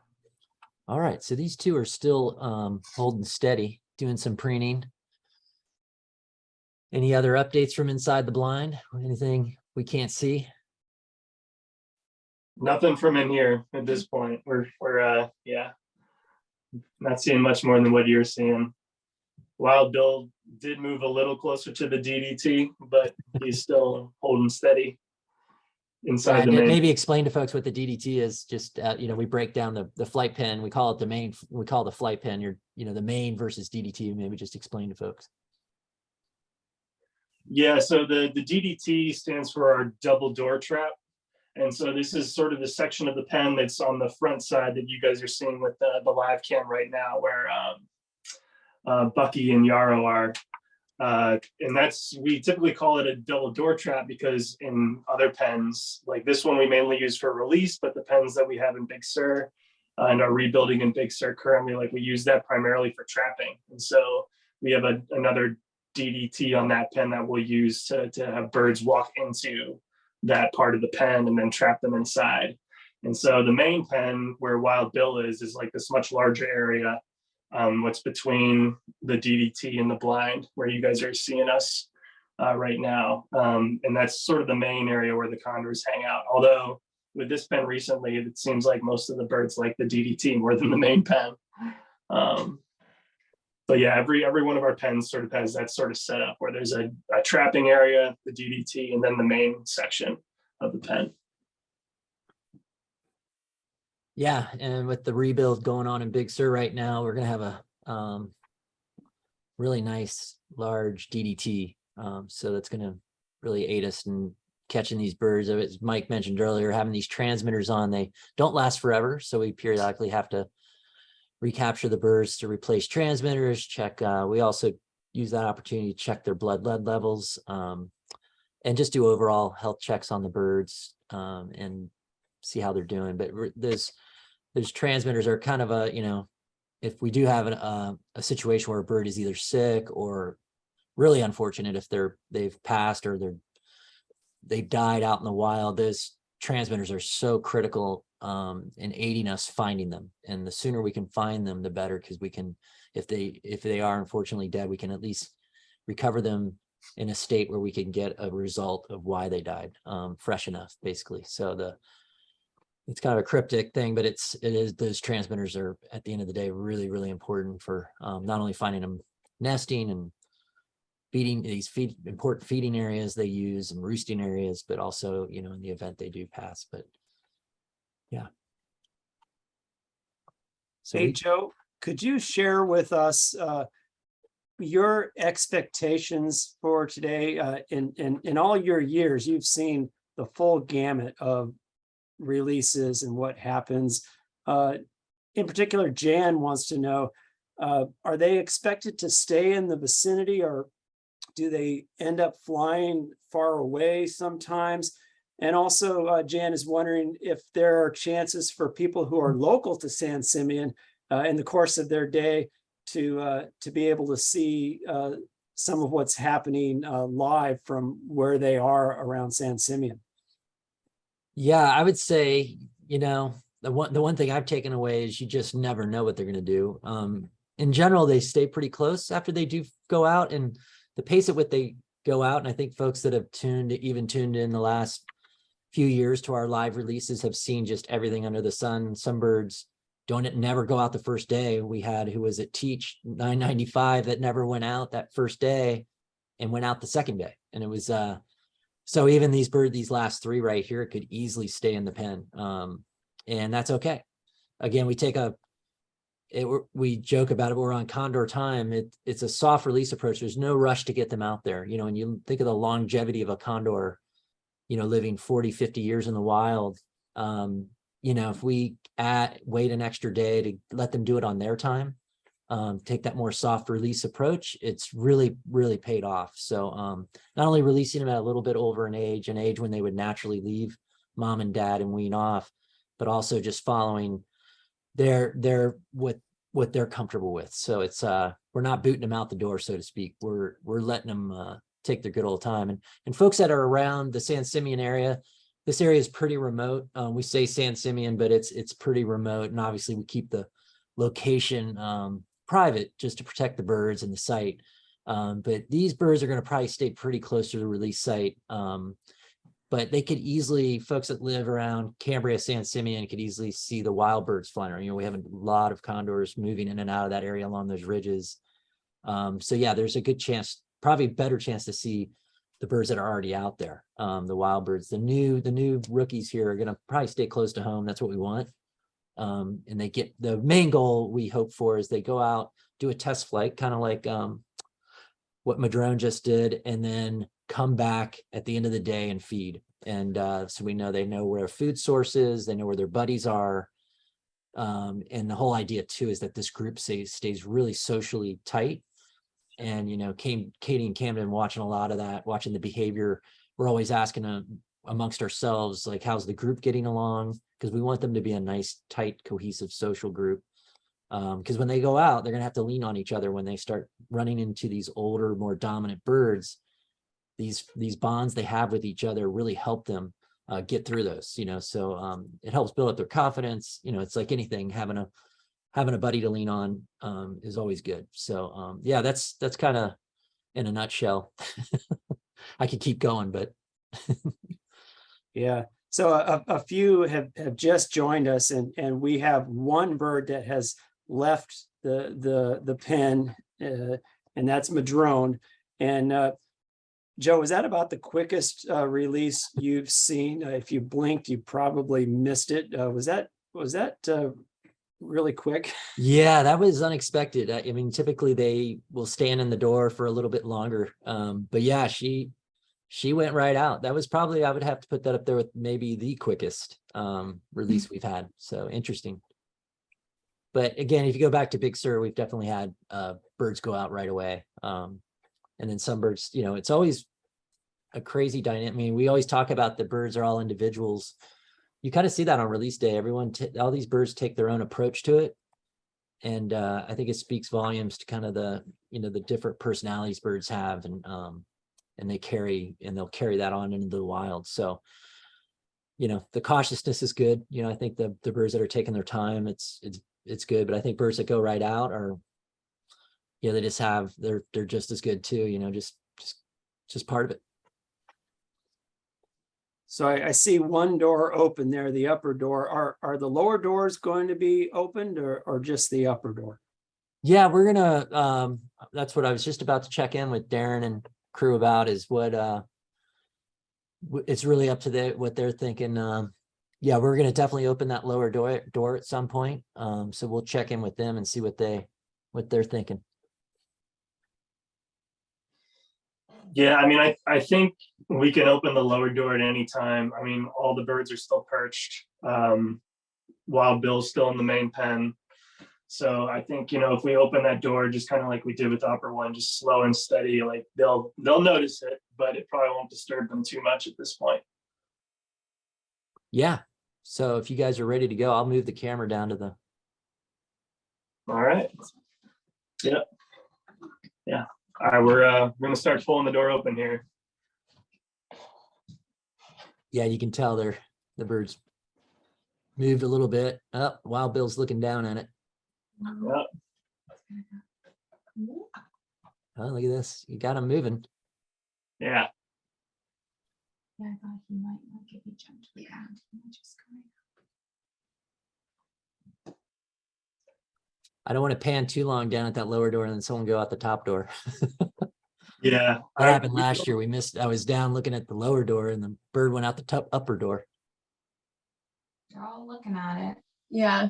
All right, so these two are still holding steady, doing some preening. Any other updates from inside the blind? Anything we can't see? Nothing from in here at this point. We're yeah, not seeing much more than what you're seeing. Wild Bill did move a little closer to the DDT, but he's still holding steady inside the main. Maybe explain to folks what the DDT is. Just we break down the flight pen. We call it the main. We call the flight pen the main versus DDT. Maybe just explain to folks. Yeah, so the DDT stands for our double door trap. And so this is sort of the section of the pen that's on the front side that you guys are seeing with the live cam right now, where Bucky and Yarrow are. And we typically call it a double door trap because in other pens, like this one, we mainly use for release, but the pens that we have in Big Sur and are rebuilding in Big Sur currently, like we use that primarily for trapping. And so we have another DDT on that pen that we'll use to have birds walk into that part of the pen and then trap them inside. And so the main pen where Wild Bill is like this much larger area, what's between the DDT and the blind where you guys are seeing us right now. And that's sort of the main area where the condors hang out. Although with this pen recently, it seems like most of the birds like the DDT more than the main pen. But yeah, every one of our pens sort of has that sort of setup where there's a trapping area, the DDT, and then the main section of the pen. Yeah, and with the rebuild going on in Big Sur right now, we're gonna have a really nice large DDT. So that's gonna really aid us in catching these birds. As Mike mentioned earlier, having these transmitters on, they don't last forever, so we periodically have to recapture the birds to replace transmitters, check. We also use that opportunity to check their blood lead levels and just do overall health checks on the birds and see how they're doing. But those transmitters are kind of if we do have a situation where a bird is either sick or really unfortunate, if they've passed or they've died out in the wild, those transmitters are so critical in aiding us finding them. And the sooner we can find them, the better, because we can, if they are unfortunately dead, we can at least recover them in a state where we can get a result of why they died, fresh enough, basically. So it's kind of a cryptic thing, but it is those transmitters are at the end of the day really, really important for not only finding them nesting and feeding these important feeding areas they use and roosting areas, but also in the event they do pass. But yeah. So Hey, Joe, could you share with us your expectations for today? In all your years, you've seen the full gamut of releases and what happens. In particular, Jan wants to know, are they expected to stay in the vicinity, or do they end up flying far away sometimes? And also, Jan is wondering if there are chances for people who are local to San Simeon in the course of their day to be able to see some of what's happening live from where they are around San Simeon. yeah, I would say, the one thing I've taken away is you just never know what they're going to do. In general, they stay pretty close after they do go out, and the pace at which they go out. And I think folks that have tuned in the last few years to our live releases have seen just everything under the sun. Some birds never go out the first day. We had, who was at Teach 995, that never went out that first day and went out the second day. And it was, so even these last three right here could easily stay in the pen. And that's okay. again, we joke about it, but we're on Condor time. It's a soft release approach. There's no rush to get them out there. You know, when you think of the longevity of a Condor, you know, living 40, 50 years in the wild, you know, if we wait an extra day to let them do it on their time, take that more soft release approach, it's really, really paid off. So not only releasing them at a little bit over an age when they would naturally leave mom and dad and wean off, but also just following what they're comfortable with. So it's we're not booting them out the door, so to speak. We're letting them take their good old time. And folks that are around the San Simeon area, this area is pretty remote. We say San Simeon, but it's pretty remote. And obviously we keep the location private just to protect the birds and the site. But these birds are going to probably stay pretty close to the release site. But they could easily, folks that live around Cambria, San Simeon could easily see the wild birds flying around. You know, we have a lot of condors moving in and out of that area along those ridges. So yeah, there's a good chance, probably a better chance to see the birds that are already out there, the wild birds. The new rookies here are going to probably stay close to home. That's what we want. And they get, the main goal we hope for is they go out, do a test flight, kind of like what Madrone just did, and then come back at the end of the day and feed. And so we know they know where food source is, they know where their buddies are. And the whole idea too is that this group stays really socially tight. And, you know, Katie and Camden watching a lot of that, watching the behavior. We're always asking amongst ourselves, like, how's the group getting along? Because we want them to be a nice, tight, cohesive social group. Because when they go out, they're going to have to lean on each other when they start running into these older, more dominant birds. These bonds they have with each other really help them get through those, you know. So it helps build up their confidence. You know, it's like anything, having a buddy to lean on is always good. So yeah, that's kind of in a nutshell. I could keep going, but Yeah. So a few have just joined us, and we have one bird that has left the pen, and that's Madrone. And Joe, was that about the quickest release you've seen? If you blinked, you probably missed it. Was that really quick? yeah, that was unexpected. I mean, typically they will stand in the door for a little bit longer. But yeah, she went right out. That was probably, I would have to put that up there with maybe the quickest release we've had. So interesting. But again, if you go back to Big Sur, we've definitely had birds go out right away. And then some birds, you know, it's always a crazy dynamic. I mean, we always talk about the birds are all individuals. You kind of see that on release day. All these birds take their own approach to it. And I think it speaks volumes to kind of the different personalities birds have, and they'll carry that on into the wild. So, you know, the cautiousness is good. You know, I think the birds that are taking their time, it's good. But I think birds that go right out are, you know, they're just as good too, you know, just part of it. So I see one door open there, the upper door. Are the lower doors going to be opened, or just the upper door? Yeah, we're gonna that's what I was just about to check in with Darren and crew about, is what it's really up to what they're thinking. Yeah, we're gonna definitely open that lower door at some point. So we'll check in with them and see what they're thinking. Yeah, I mean, I think we can open the lower door at any time. I mean, all the birds are still perched. Wild Bill's still in the main pen. So I think, you know, if we open that door, just kind of like we did with the upper one, just slow and steady, like they'll notice it, but it probably won't disturb them too much at this point. Yeah. So if you guys are ready to go, I'll move the camera down to the. All right. Yep. Yeah. All right, we're gonna start pulling the door open here. Yeah, you can tell the birds moved a little bit. Oh, Wild Bill's looking down at it. Yep. Oh, look at this. You got him moving. Yeah. Yeah, I thought he might like if he jumped to the ground. He might just go right. I don't want to pan too long down at that lower door and then someone go out the top door. Yeah. That happened last year. I was down looking at the lower door and the bird went out the upper door. They're all looking at it. Yeah.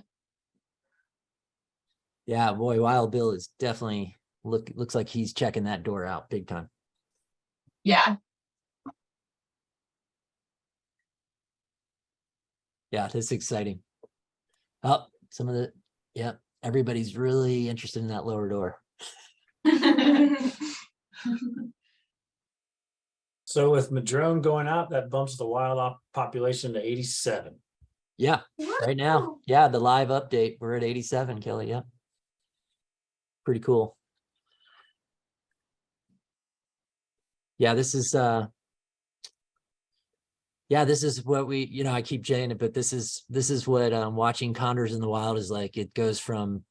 Yeah, boy, Wild Bill is definitely looks like he's checking that door out big time. Yeah. Yeah, this is exciting. Oh, some of the, yeah, everybody's really interested in that lower door. So with Madrone going out, that bumps the population to 87. Yeah, right now. Yeah, the live update, we're at 87, Kelly. Yeah. Pretty cool. Yeah, this is what we, you know, I keep saying it, but this is what watching condors in the wild is like. It goes from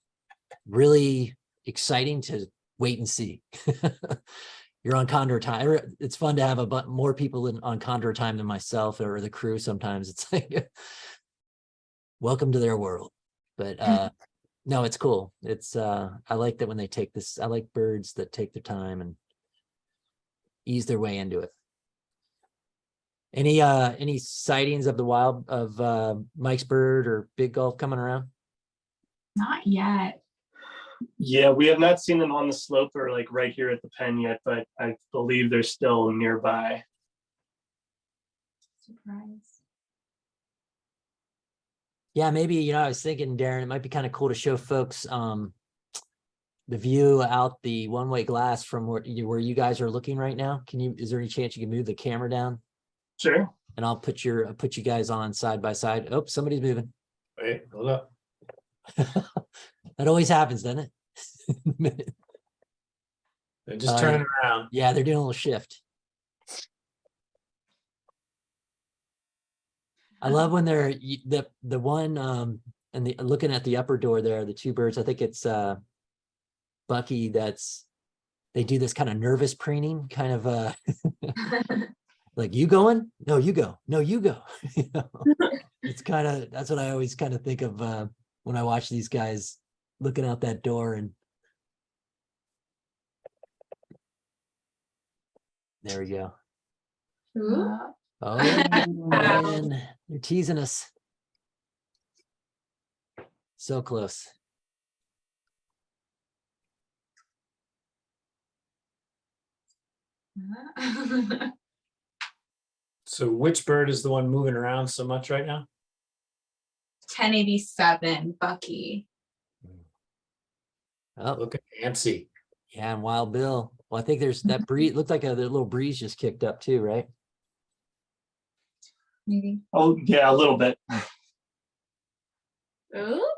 really exciting to wait and see. You're on condor time. It's fun to have more people on condor time than myself or the crew. Sometimes it's like, welcome to their world. But no, it's cool. It's I like that when they take this. I like birds that take their time and ease their way into it. Any sightings of the wild of Mike's bird or big gulf coming around? Not yet. Yeah, we have not seen them on the slope or like right here at the pen yet, but I believe they're still nearby. Surprise. Yeah, maybe, you know, I was thinking, Darren, it might be kind of cool to show folks the view out the one-way glass from where you guys are looking right now. Is there any chance you can move the camera down? Sure. And I'll put you guys on side by side. Oh, somebody's moving. Wait, hold up. That always happens, doesn't it? They're just turning around. Yeah, they're doing a little shift. I love when they're the one and the looking at the upper door there, the two birds. I think it's Bucky. They do this kind of nervous preening, kind of like, you going? No, you go. No, you go. You know? It's that's what I always kind of think of when I watch these guys looking out that door. And there we go. Ooh. Oh man, they're teasing us. So close. So which bird is the one moving around so much right now? 1087 Bucky. Oh, Look at Nancy. yeah, and Wild Bill. Well, I think there's that breeze. Looked like the little breeze just kicked up too, right? Maybe. Oh, yeah, a little bit. Ooh.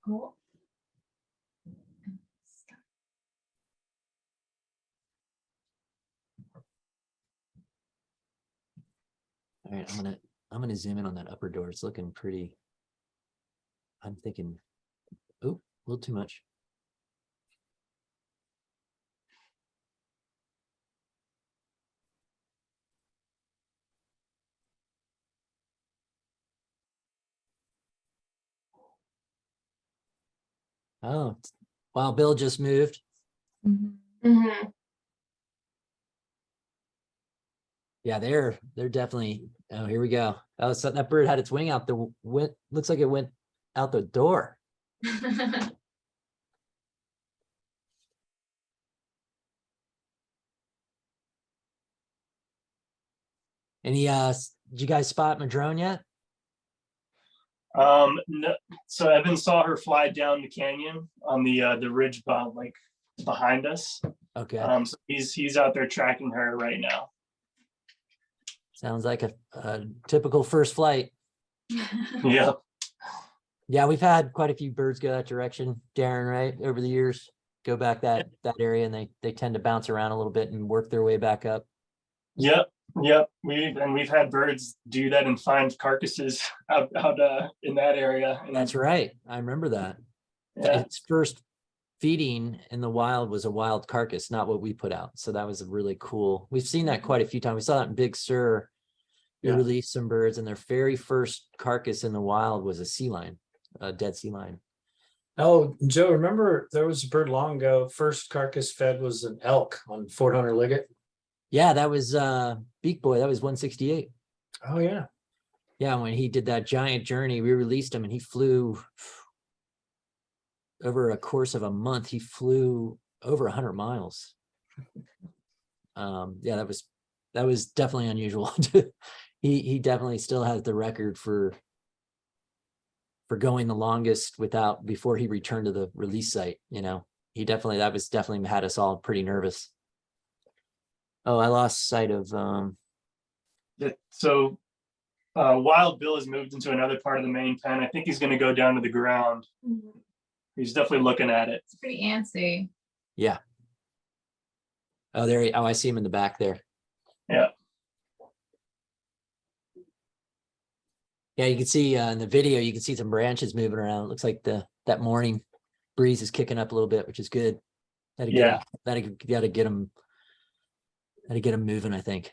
Cool. All right, I'm gonna zoom in on that upper door. It's looking pretty. I'm thinking, oh, a little too much. Oh, Wild Bill just moved. Mm-hmm. Yeah, they're definitely. Oh, here we go. Oh, so that bird had its wing out the looks like it went out the door. Any did you guys spot Madrone yet? No, so Evan saw her fly down the canyon on the ridge like behind us. Okay. So he's out there tracking her right now. Sounds like a typical first flight. Yeah. Yeah, we've had quite a few birds go that direction, Darren, right? Over the years, go back that area, and they tend to bounce around a little bit and work their way back up. Yep. We've had birds do that and find carcasses out in that area. And That's right. I remember that. yeah. Its first feeding in the wild was a wild carcass, not what we put out. So that was really cool. We've seen that quite a few times. We saw that in Big Sur. They released some birds, and their very first carcass in the wild was a sea lion, a dead sea lion. Oh, Joe, remember there was a bird long ago. First carcass fed was an elk on Fort Hunter Liggett. Yeah, that was Beak Boy. That was 168. Oh yeah. Yeah, when he did that giant journey, we released him and he flew over a course of a month, he flew over 100 miles. Yeah, that was definitely unusual. He definitely still has the record for going the longest before he returned to the release site. That was definitely had us all pretty nervous. Oh, I lost sight of So Wild Bill has moved into another part of the main pen. I think he's going to go down to the ground. He's definitely looking at it. It's pretty antsy. yeah. Oh, I see him in the back there. Yeah. Yeah, you can see in the video, you can see some branches moving around. It looks like that morning breeze is kicking up a little bit, which is good. That'd get him moving, I think.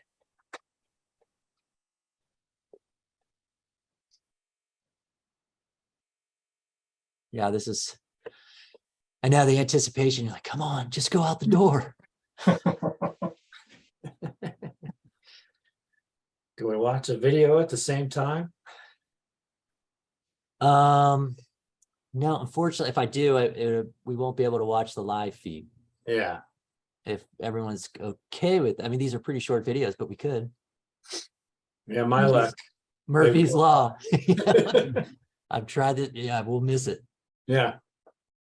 Yeah, I know the anticipation. You're like, come on, just go out the door. Do we watch a video at the same time? No, unfortunately, if I do, we won't be able to watch the live feed. Yeah. If everyone's okay with, I mean, these are pretty short videos, but we could. Yeah, my luck. Murphy's Law. I've tried it. Yeah, we'll miss it. Yeah.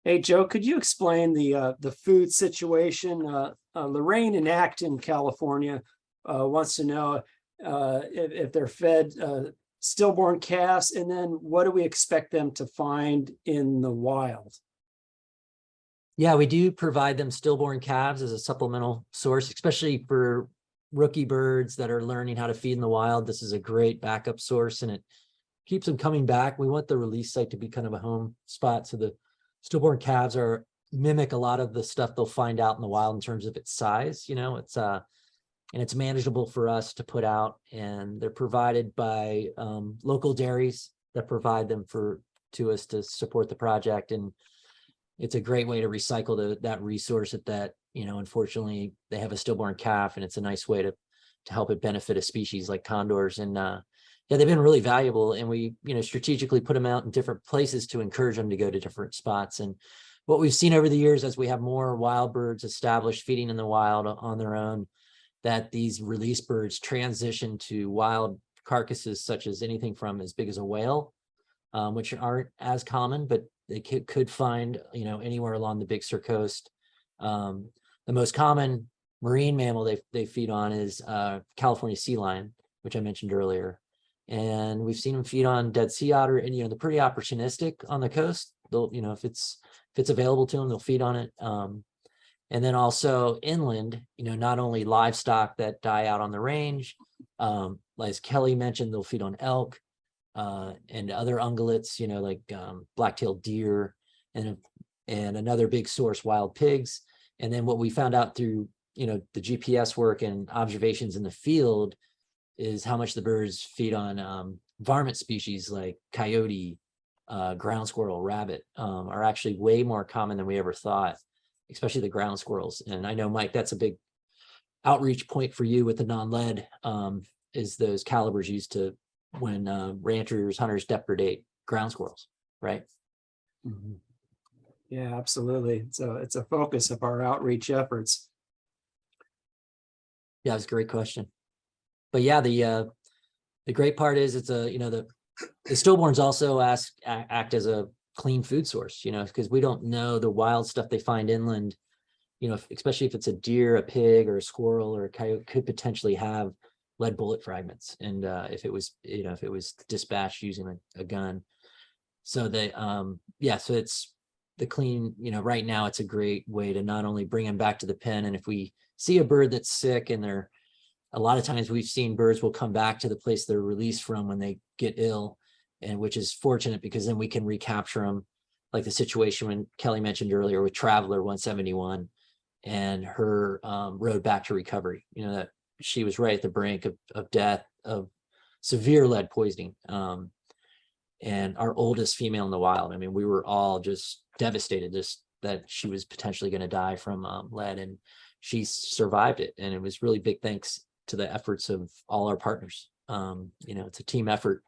Hey, Joe, could you explain the food situation? Lorraine in Acton, California, wants to know if they're fed stillborn calves, and then what do we expect them to find in the wild? Yeah, we do provide them stillborn calves as a supplemental source, especially for rookie birds that are learning how to feed in the wild. This is a great backup source, and it keeps them coming back. We want the release site to be kind of a home spot. So the stillborn calves mimic a lot of the stuff they'll find out in the wild in terms of its size. And it's manageable for us to put out, and they're provided by local dairies that provide them to us to support the project. And it's a great way to recycle that resource that unfortunately they have a stillborn calf, and it's a nice way to help it benefit a species like condors. And yeah, they've been really valuable, and we strategically put them out in different places to encourage them to go to different spots. And what we've seen over the years, as we have more wild birds established feeding in the wild on their own, that these release birds transition to wild carcasses, such as anything from as big as a whale, which aren't as common, but they could find anywhere along the Big Sur coast. The most common marine mammal they feed on is California sea lion, which I mentioned earlier, and we've seen them feed on dead sea otter. And they're pretty opportunistic on the coast. They'll if it's available to them, they'll feed on it. And then also inland, not only livestock that die out on the range, as Kelly mentioned, they'll feed on elk and other ungulates, like black-tailed deer, and another big source, wild pigs. And then what we found out through, the GPS work and observations in the field is how much the birds feed on varmint species like coyote, ground squirrel, rabbit, are actually way more common than we ever thought, especially the ground squirrels. And I know, Mike, that's a big outreach point for you with the non-lead, is those calibers used to when ranchers, hunters depredate ground squirrels, right? Mm-hmm. Yeah, absolutely. So it's a focus of our outreach efforts. Yeah, it's a great question. But yeah, the great part is it's the stillborns also act as a clean food source, because we don't know the wild stuff they find inland, especially if it's a deer, a pig, or a squirrel, or a coyote, could potentially have lead bullet fragments. And if it was dispatched using a gun. So so it's the clean, right now it's a great way to not only bring them back to the pen. And if we see a bird that's sick, and a lot of times we've seen birds will come back to the place they're released from when they get ill, and which is fortunate, because then we can recapture them, like the situation when Kelly mentioned earlier with Traveler 171 and her road back to recovery, that she was right at the brink of death, of severe lead poisoning. And our oldest female in the wild, I mean, we were all just devastated just that she was potentially going to die from lead, and she survived it. And it was really big thanks to the efforts of all our partners. It's a team effort.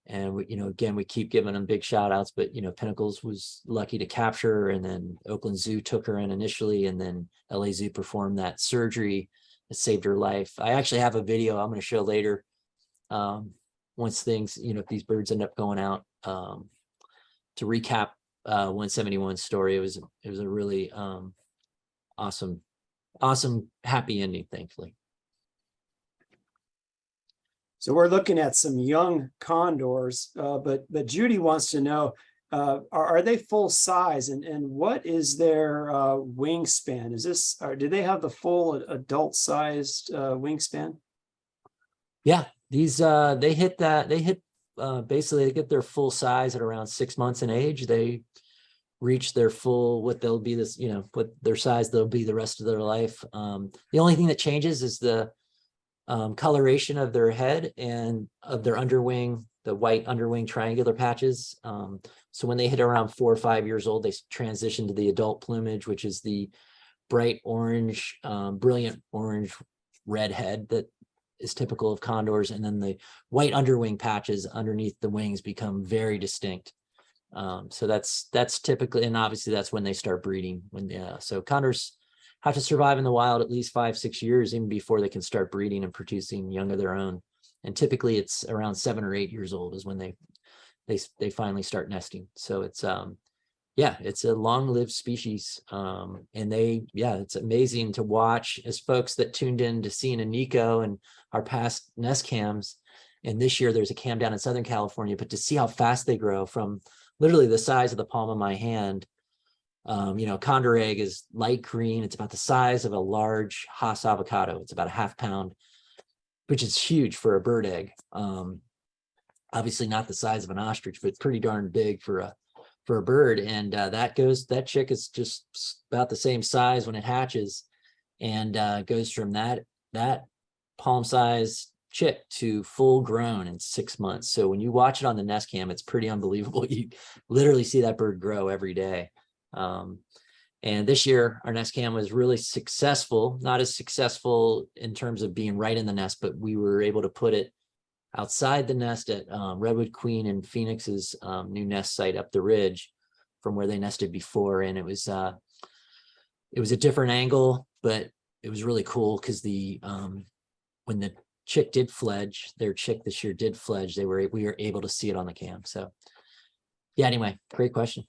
And we, again, we keep giving them big shout outs, but Pinnacles was lucky to capture her, and then Oakland Zoo took her in initially, and then LA Zoo performed that surgery that saved her life. I actually have a video I'm going to show later. Once things, if these birds end up going out, to recap 171's story, it was a really awesome, happy ending, thankfully. So we're looking at some young condors, but Judy wants to know, are they full size, and what is their wingspan? Is this, or do they have the full adult sized wingspan? Yeah, these basically they get their full size at around 6 months in age. They reach their full, what they'll be this, what their size they'll be the rest of their life. The only thing that changes is the coloration of their head and of their underwing, the white underwing triangular patches. So when they hit around 4 or 5 years old, they transition to the adult plumage, which is the bright orange, brilliant orange red head that is typical of condors. And then the white underwing patches underneath the wings become very distinct. So that's typically, and obviously that's when they start breeding. So condors have to survive in the wild at least 5-6 years even before they can start breeding and producing young of their own. And typically it's around 7 or 8 years old is when they finally start nesting. So it's it's a long-lived species. And it's amazing to watch as folks that tuned in to seeing a Nico and our past nest cams. And this year there's a cam down in Southern California, but to see how fast they grow from literally the size of the palm of my hand. Condor egg is light green. It's about the size of a large Hass avocado. It's about a ½ pound, which is huge for a bird egg. Obviously not the size of an ostrich, but pretty darn big for a bird. And that chick is just about the same size when it hatches, and goes from that palm size chick to full grown in 6 months. So when you watch it on the nest cam, it's pretty unbelievable. You literally see that bird grow every day. And this year our nest cam was really successful, not as successful in terms of being right in the nest, but we were able to put it outside the nest at Redwood Queen and Phoenix's new nest site up the ridge from where they nested before. And it was a different angle, but it was really cool because when the chick did fledge, their chick this year did fledge, we were able to see it on the cam. So yeah, anyway, great question.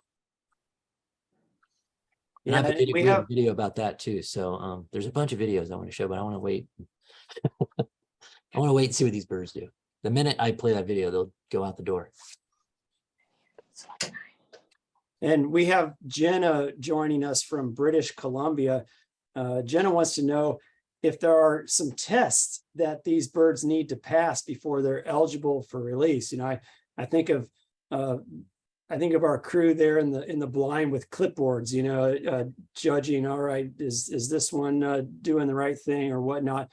And Yeah, we have a video about that too. So there's a bunch of videos I want to show, but I want to wait. I want to wait and see what these birds do. The minute I play that video, they'll go out the door. And we have Jenna joining us from British Columbia. Jenna wants to know if there are some tests that these birds need to pass before they're eligible for release. I think of our crew there in the blind with clipboards, judging, all right, is this one doing the right thing or whatnot?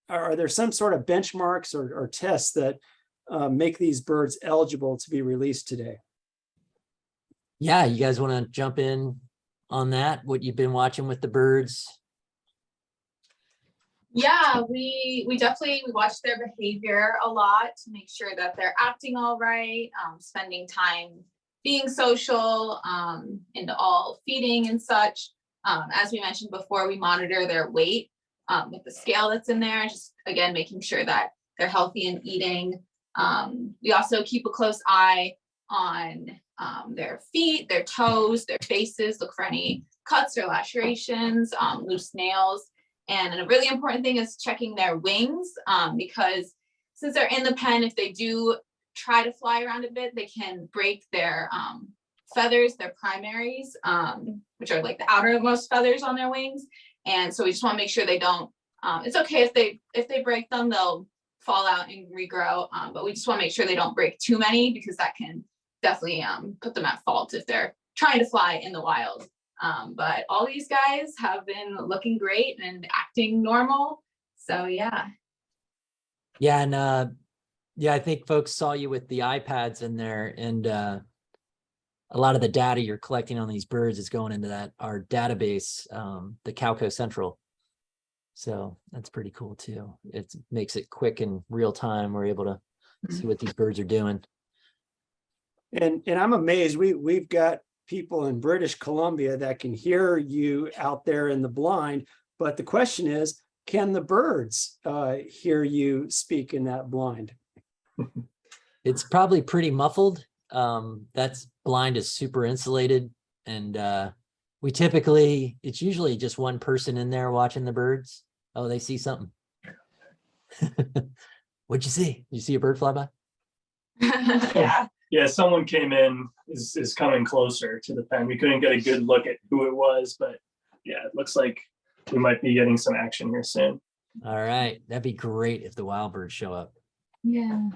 Are there some sort of benchmarks or tests that make these birds eligible to be released today? Yeah, you guys want to jump in on that? What you've been watching with the birds? Yeah, we definitely watch their behavior a lot to make sure that they're acting all right, spending time being social, into all feeding and such. As we mentioned before, we monitor their weight with the scale that's in there, just again making sure that they're healthy and eating. We also keep a close eye on their feet, their toes, their faces, look for any cuts or lacerations, loose nails. And a really important thing is checking their wings, because since they're in the pen, if they do try to fly around a bit, they can break their feathers, their primaries, which are like the outermost feathers on their wings. And so we just want to make sure they don't, it's okay if they break them, they'll fall out and regrow. But we just want to make sure they don't break too many, because that can definitely put them at fault if they're trying to fly in the wild. But all these guys have been looking great and acting normal. So yeah. Yeah, and I think folks saw you with the iPads in there, and a lot of the data you're collecting on these birds is going into our database, the Calco Central. So that's pretty cool too. It makes it quick and real time. We're able to see what these birds are doing. And I'm amazed, we've got people in British Columbia that can hear you out there in the blind, but the question is, can the birds hear you speak in that blind? It's probably pretty muffled. That's blind is super insulated, and it's usually just one person in there watching the birds. Oh, they see something. What'd you see? Did you see a bird fly by? Yeah. Yeah, someone came in, is coming closer to the pen. We couldn't get a good look at who it was, but yeah, it looks like we might be getting some action here soon. All right, that'd be great if the wild birds show up. Yeah.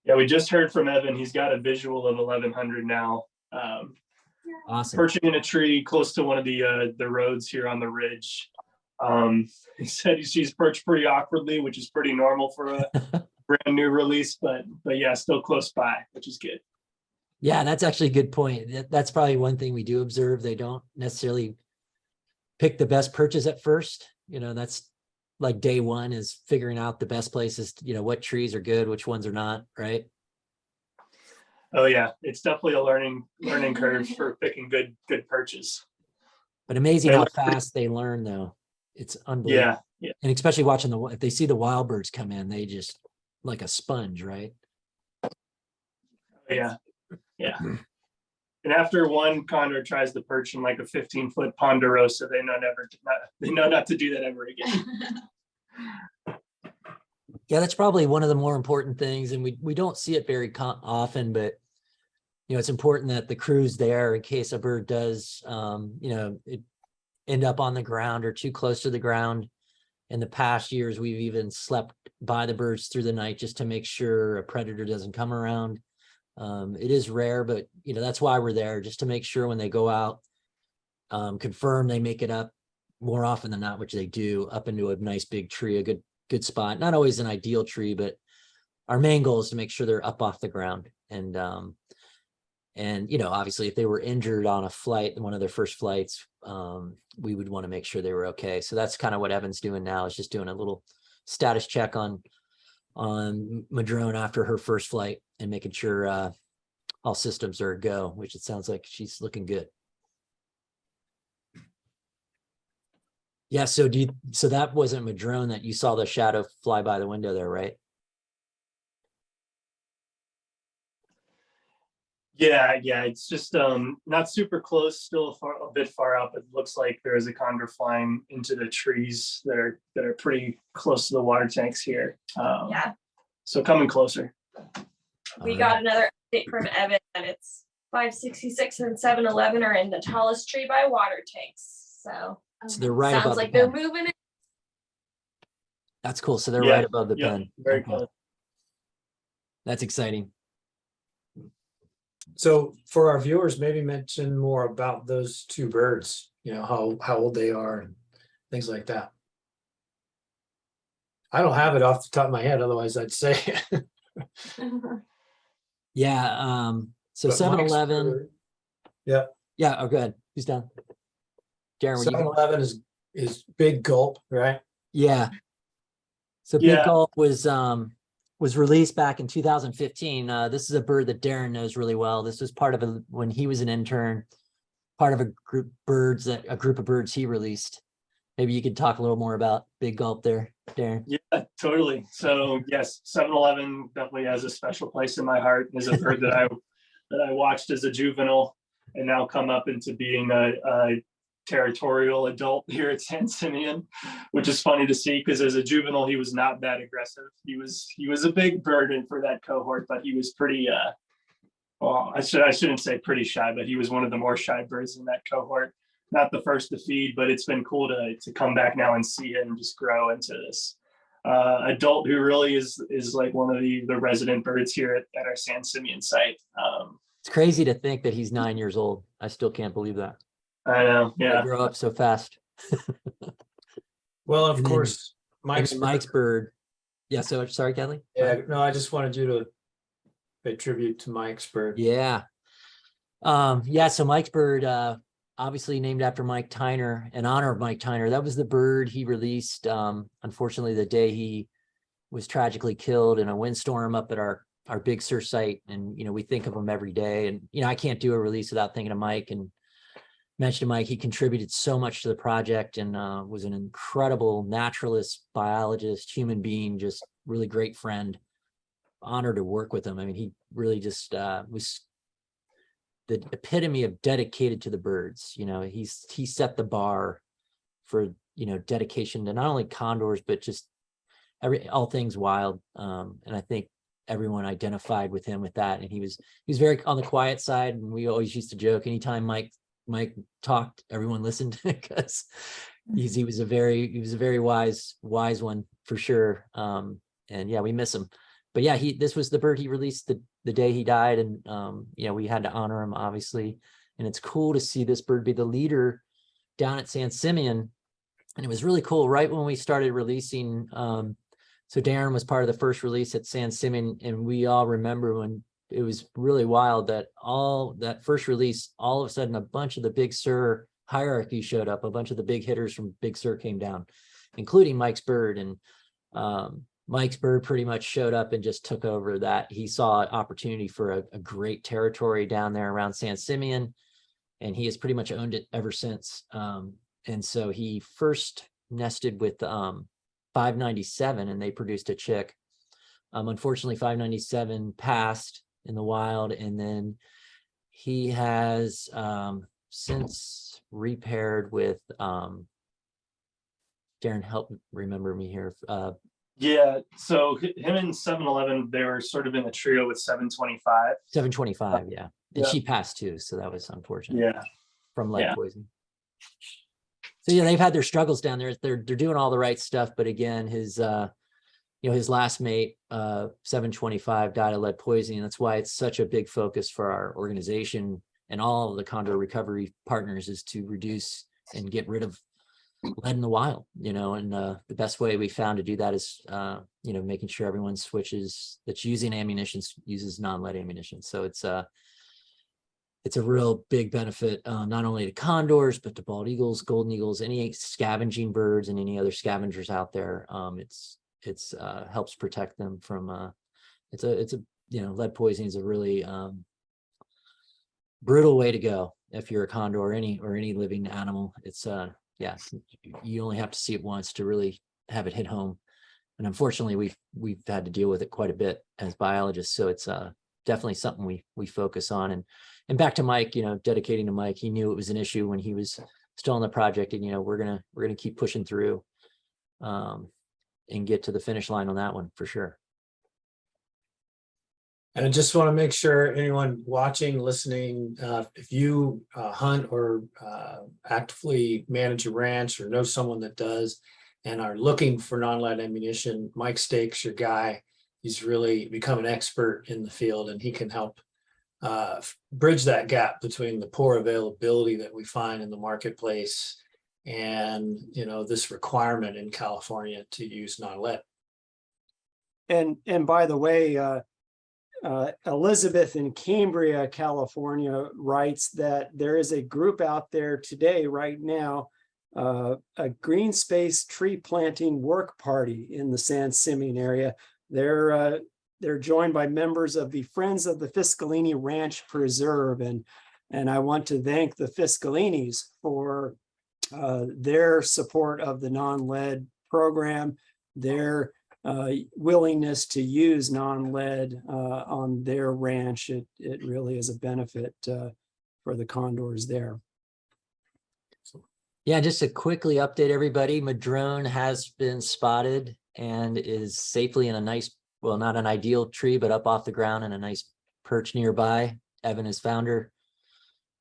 Yeah, we just heard from Evan. He's got a visual of 1100 now. Awesome. Perching in a tree close to one of the roads here on the ridge. He said he sees perched pretty awkwardly, which is pretty normal for a brand new release, but yeah, still close by, which is good. Yeah, that's actually a good point. That's probably one thing we do observe. They don't necessarily pick the best perches at first. You know, that's like day one is figuring out the best places, you know, what trees are good, which ones are not, right? Oh yeah, it's definitely a learning curve for picking good perches. But amazing how fast they learn though. It's unbelievable. Yeah. And especially watching if they see the wild birds come in, they just like a sponge, right? Yeah. And after one condor tries to perch in like a 15-foot ponderosa, they know not to do that ever again. Yeah, that's probably one of the more important things. And we don't see it very often, but you know, it's important that the crew's there in case a bird does, you know, end up on the ground or too close to the ground. In the past years, we've even slept by the birds through the night just to make sure a predator doesn't come around. It is rare, but you know, that's why we're there, just to make sure when they go out, confirm they make it up more often than not, which they do, up into a nice big tree, a good spot. Not always an ideal tree, but our main goal is to make sure they're up off the ground. And you know, obviously if they were injured on a flight, one of their first flights, we would want to make sure they were okay. So that's kind of what Evan's doing now, is just doing a little status check on Madrone after her first flight and making sure all systems are a go, which it sounds like she's looking good. Yeah, so so that wasn't Madrone that you saw the shadow fly by the window there, right? Yeah, it's just not super close, still a bit far up. It looks like there is a condor flying into the trees that are pretty close to the water tanks here. Yeah. So coming closer. We got another update from Evan that it's 566 and 711 are in the tallest tree by water tanks. So they're right above sounds like the they're pen. moving it. That's cool. So they're right above the pen. Very Okay. close. That's exciting. So for our viewers, maybe mention more about those two birds, you know, how old they are and things like that. I don't have it off the top of my head, otherwise I'd say. Yeah. So But 7-Eleven. Mike's- Yeah. Yeah. Oh, good. Who's done? Darren, were you? 7-Eleven is Big Gulp, right? Yeah. So Big Yeah. Gulp was released back in 2015. This is a bird that Darren knows really well. This was part of when he was an intern, part of a group of birds he released. Maybe you could talk a little more about Big Gulp there, Darren. Yeah, totally. So yes, 7-Eleven definitely has a special place in my heart. Is a bird that I watched as a juvenile and now come up into being a territorial adult here at San Simeon, which is funny to see because as a juvenile he was not that aggressive. He was a big burden for that cohort, but he was pretty well, I shouldn't say pretty shy, but he was one of the more shy birds in that cohort. Not the first to feed, but it's been cool to come back now and see him just grow into this adult who really is like one of the resident birds here at our San Simeon site. It's crazy to think that he's 9 years old. I still can't believe that. I know, They yeah. grow up so fast. Well, of And then- course, Mike's bird. Yeah. So sorry, Kelly. Yeah, no, I just wanted you to pay tribute to Mike's bird. Yeah. Yeah. So Mike's bird, obviously named after Mike Tyner, in honor of Mike Tyner. That was the bird he released. Unfortunately, the day he was tragically killed in a windstorm up at our our Big Sur site, and we think of him every day. And I can't do a release without thinking of Mike, and mentioned to Mike. He contributed so much to the project, and was an incredible naturalist, biologist, human being, just really great friend. Honored to work with him. I mean, he really just was the epitome of dedicated to the birds. He set the bar for dedication to not only condors, but just all things wild. And I think everyone identified with him with that. And he was very on the quiet side. And we always used to joke, anytime Mike talked, everyone listened, because he was a very wise one for sure. And yeah, we miss him. But yeah, this was the bird he released the day he died, and we had to honor him, obviously. And it's cool to see this bird be the leader down at San Simeon. And it was really cool right when we started releasing. So Darren was part of the first release at San Simeon, and we all remember when it was really wild that first release, all of a sudden a bunch of the Big Sur hierarchy showed up. A bunch of the big hitters from Big Sur came down, including Mike's bird. And Mike's bird pretty much showed up and just took over that. He saw an opportunity for a great territory down there around San Simeon, and he has pretty much owned it ever since. And so he first nested with 597, and they produced a chick. Unfortunately, 597 passed in the wild, and then he has since repaired with Darren, help remember me here. Yeah, so him and 711, they were sort of in a trio with 725. 725, yeah. And Yeah. she passed too, so that was unfortunate. Yeah. From lead Yeah. poisoning. So yeah, they've had their struggles down there. They're doing all the right stuff, but again, his last mate, 725, died of lead poisoning. That's why it's such a big focus for our organization and all of the Condor recovery partners, is to reduce and get rid of lead in the wild, and the best way we found to do that is making sure everyone that's using ammunition uses non-lead ammunition. So it's a real big benefit, not only to condors, but to bald eagles, golden eagles, any scavenging birds, and any other scavengers out there. It's helps protect them from lead poisoning is a really brutal way to go if you're a condor or any living animal. It's you only have to see it once to really have it hit home. And unfortunately, we've had to deal with it quite a bit as biologists. So it's definitely something we focus on. And back to Mike, dedicating to Mike, he knew it was an issue when he was still on the project, and we're gonna keep pushing through and get to the finish line on that one for sure. And I just want to make sure anyone watching, listening, if you hunt or actively manage a ranch or know someone that does and are looking for non-lead ammunition, Mike Stake's your guy. He's really become an expert in the field, and he can help bridge that gap between the poor availability that we find in the marketplace and this requirement in California to use non-lead. And by the way, Elizabeth in Cambria, California writes that there is a group out there today, right now, a green space tree planting work party in the San Simeon area. They're joined by members of the Friends of the Fiscalini Ranch Preserve, and I want to thank the Fiscalinis for their support of the non-lead program, their willingness to use non-lead on their ranch. It really is a benefit for the condors there. Yeah, just to quickly update everybody, Madrone has been spotted and is safely in a nice, well, not an ideal tree, but up off the ground in a nice perch nearby. Evan has found her.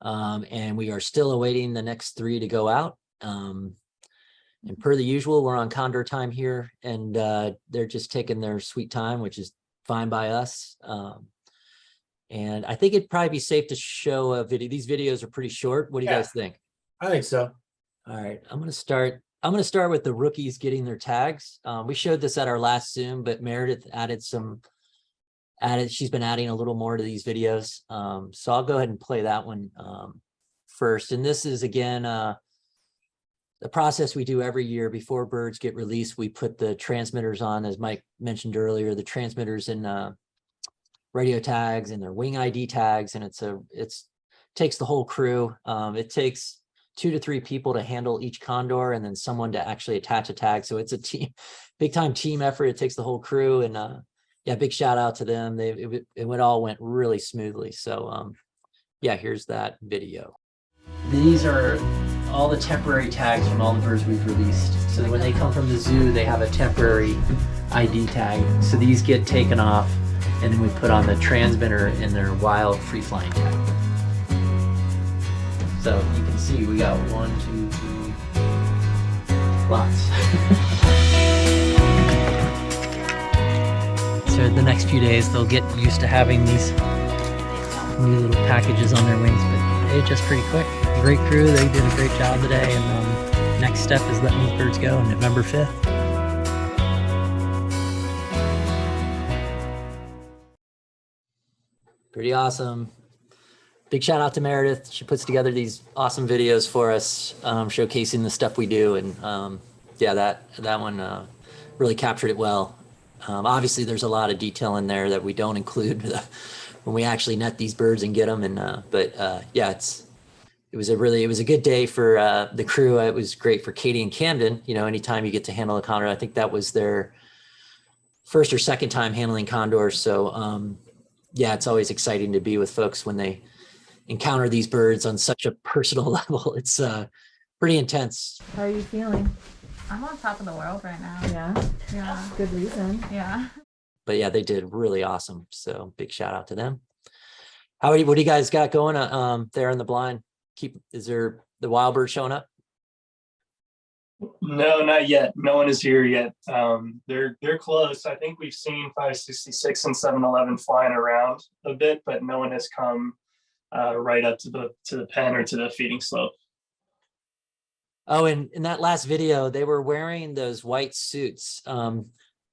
And we are still awaiting the next 3 to go out. And per the usual, we're on Condor time here, and they're just taking their sweet time, which is fine by us. And I think it'd probably be safe to show a video. These videos are pretty short. What do you guys think? I think so. All right, I'm going to start with the rookies getting their tags. We showed this at our last Zoom, but Meredith she's been adding a little more to these videos. So I'll go ahead and play that one first. And this is, again, the process we do every year before birds get released. We put the transmitters on, as Mike mentioned earlier, the transmitters in radio tags and their wing ID tags, and takes the whole crew. It takes 2 to 3 people to handle each condor, and then someone to actually attach a tag. So it's a team, big time team effort. It takes the whole crew, and yeah, big shout out to them. It all went really smoothly. So yeah, here's that video. These are all the temporary tags from all the birds we've released. So when they come from the zoo, they have a temporary ID tag. So these get taken off, and then we put on the transmitter in their wild free flying tag. So you can see we got 1, 2, 3, lots. So the next few days, they'll get used to having these new little packages on their wings, but they adjust pretty quick. Great crew, they did a great job today, and next step is letting these birds go on November 5th. Pretty awesome. Big shout out to Meredith. She puts together these awesome videos for us, showcasing the stuff we do. And yeah, that one really captured it well. Obviously, there's a lot of detail in there that we don't include when we actually net these birds and get them. And but yeah, it was a good day for the crew. It was great for Katie and Camden. You know, anytime you get to handle a condor, I think that was their first or second time handling condors. So yeah, it's always exciting to be with folks when they encounter these birds on such a personal level. It's pretty intense. How are you feeling? I'm on top of the world right now. Yeah, Yeah. good reason. Yeah. But yeah, they did really awesome. So big shout out to them. What do you guys got going there in the blind? Is there the wild bird showing up? No, not yet. No one is here yet. They're close. I think we've seen 566 and 711 flying around a bit, but no one has come right up to the pen or to the feeding slope. Oh, and in that last video, they were wearing those white suits.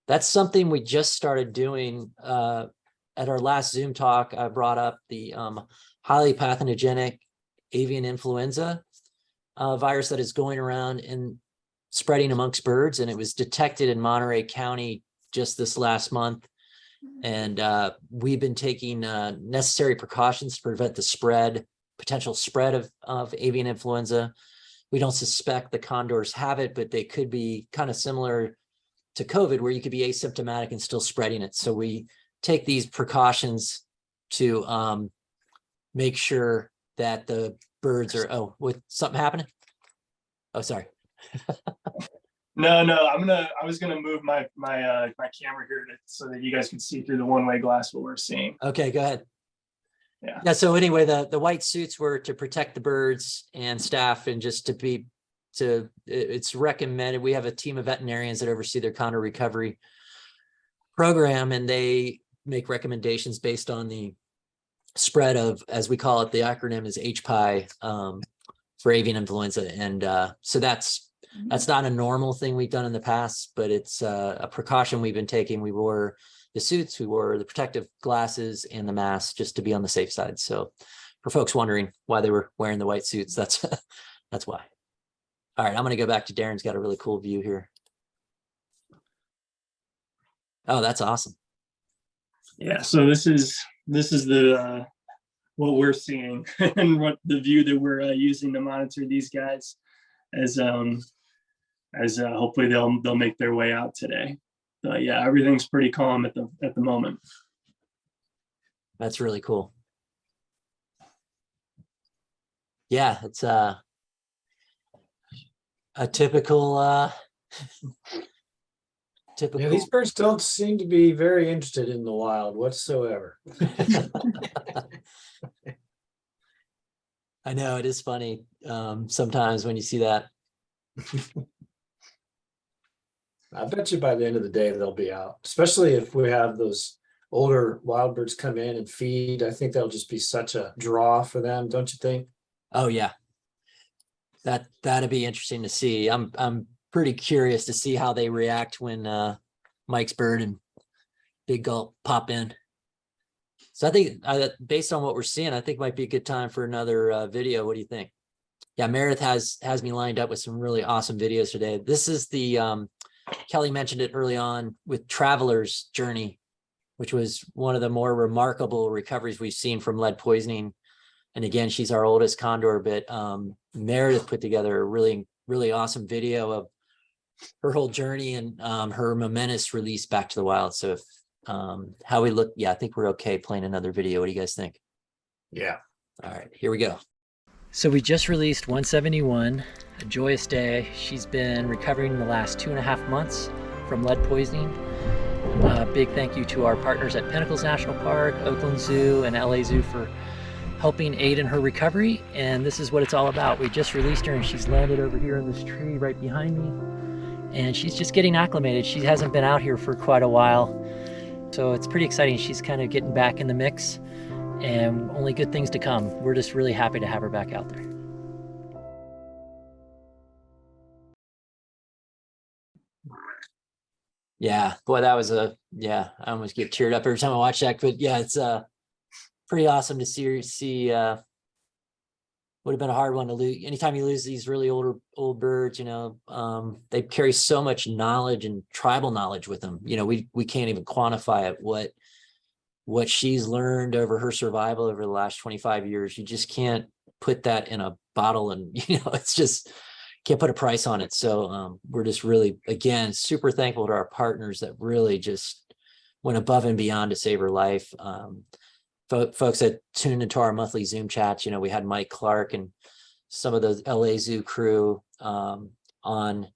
That's something we just started doing at our last Zoom talk. I brought up the highly pathogenic avian influenza virus that is going around and spreading amongst birds. And it was detected in Monterey County just this last month. And we've been taking necessary precautions to prevent the potential spread of avian influenza. We don't suspect the condors have it, but they could be kind of similar to COVID, where you could be asymptomatic and still spreading it. So we take these precautions to make sure that the birds are, something happening? Oh, sorry. No, I was gonna move my camera here so that you guys can see through the one-way glass what we're seeing. Okay, go ahead. Yeah. So anyway, the white suits were to protect the birds and staff, and just it's recommended. We have a team of veterinarians that oversee their condor recovery program, and they make recommendations based on the spread of, as we call it, the acronym is HPI for avian influenza. And so that's not a normal thing we've done in the past, but it's a precaution we've been taking. We wore the suits, we wore the protective glasses and the mask just to be on the safe side. So for folks wondering why they were wearing the white suits, that's why. All right, I'm gonna go back to Darren's got a really cool view here. Oh, that's awesome. Yeah, so this is the what we're seeing and what the view that we're using to monitor these guys as hopefully they'll make their way out today. But yeah, everything's pretty calm at the moment. That's really cool. Yeah, it's a typical Yeah, these birds don't seem to be very interested in the wild whatsoever. I know, it is funny sometimes when you see that. I bet you by the end of the day they'll be out, especially if we have those older wild birds come in and feed. I think that'll just be such a draw for them, don't you think? Oh yeah, that'd be interesting to see. I'm pretty curious to see how they react when Mike's bird and Big Gulp pop in. So I think based on what we're seeing, I think might be a good time for another video. What do you think? Yeah, Meredith has me lined up with some really awesome videos today. This is the Kelly mentioned it early on with Traveler's Journey. which was one of the more remarkable recoveries we've seen from lead poisoning. And again, she's our oldest condor, but Meredith put together a really, really awesome video of her whole journey and her momentous release back to the wild. So if how we look, yeah, I think we're okay playing another video. What do you guys think? Yeah. All right, here we go. So we just released 171, a joyous day. She's been recovering the last 2.5 months from lead poisoning. Big thank you to our partners at Pinnacles National Park, Oakland Zoo, and LA Zoo for helping aid in her recovery. And this is what it's all about. We just released her and she's landed over here in this tree right behind me. And she's just getting acclimated. She hasn't been out here for quite a while. So it's pretty exciting. She's kind of getting back in the mix and only good things to come. We're just really happy to have her back out there. Yeah, boy, that was I almost get teared up every time I watch that, but yeah, it's pretty awesome to see would have been a hard one to lose. Anytime you lose these really old birds, you know, they carry so much knowledge and tribal knowledge with them. You know, we can't even quantify it, what she's learned over her survival over the last 25 years. You just can't put that in a bottle, and you know, it's just can't put a price on it. So we're just really, again, super thankful to our partners that really just went above and beyond to save her life. Folks that tuned into our monthly Zoom chats, you know, we had Mike Clark and some of the LA Zoo crew on,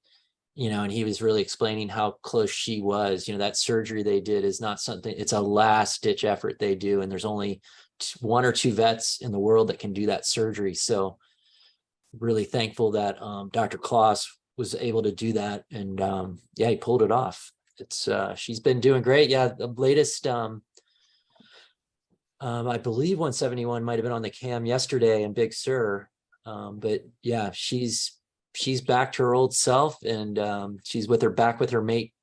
you know, and he was really explaining how close she was. You know, that surgery they did is not something, it's a last ditch effort they do. And there's only 1 or 2 vets in the world that can do that surgery. So really thankful that Dr. Kloss was able to do that. And yeah, he pulled it off. It's she's been doing great. Yeah, the latest I believe 171 might have been on the cam yesterday in Big Sur. But yeah, she's back to her old self, and she's back with her mate,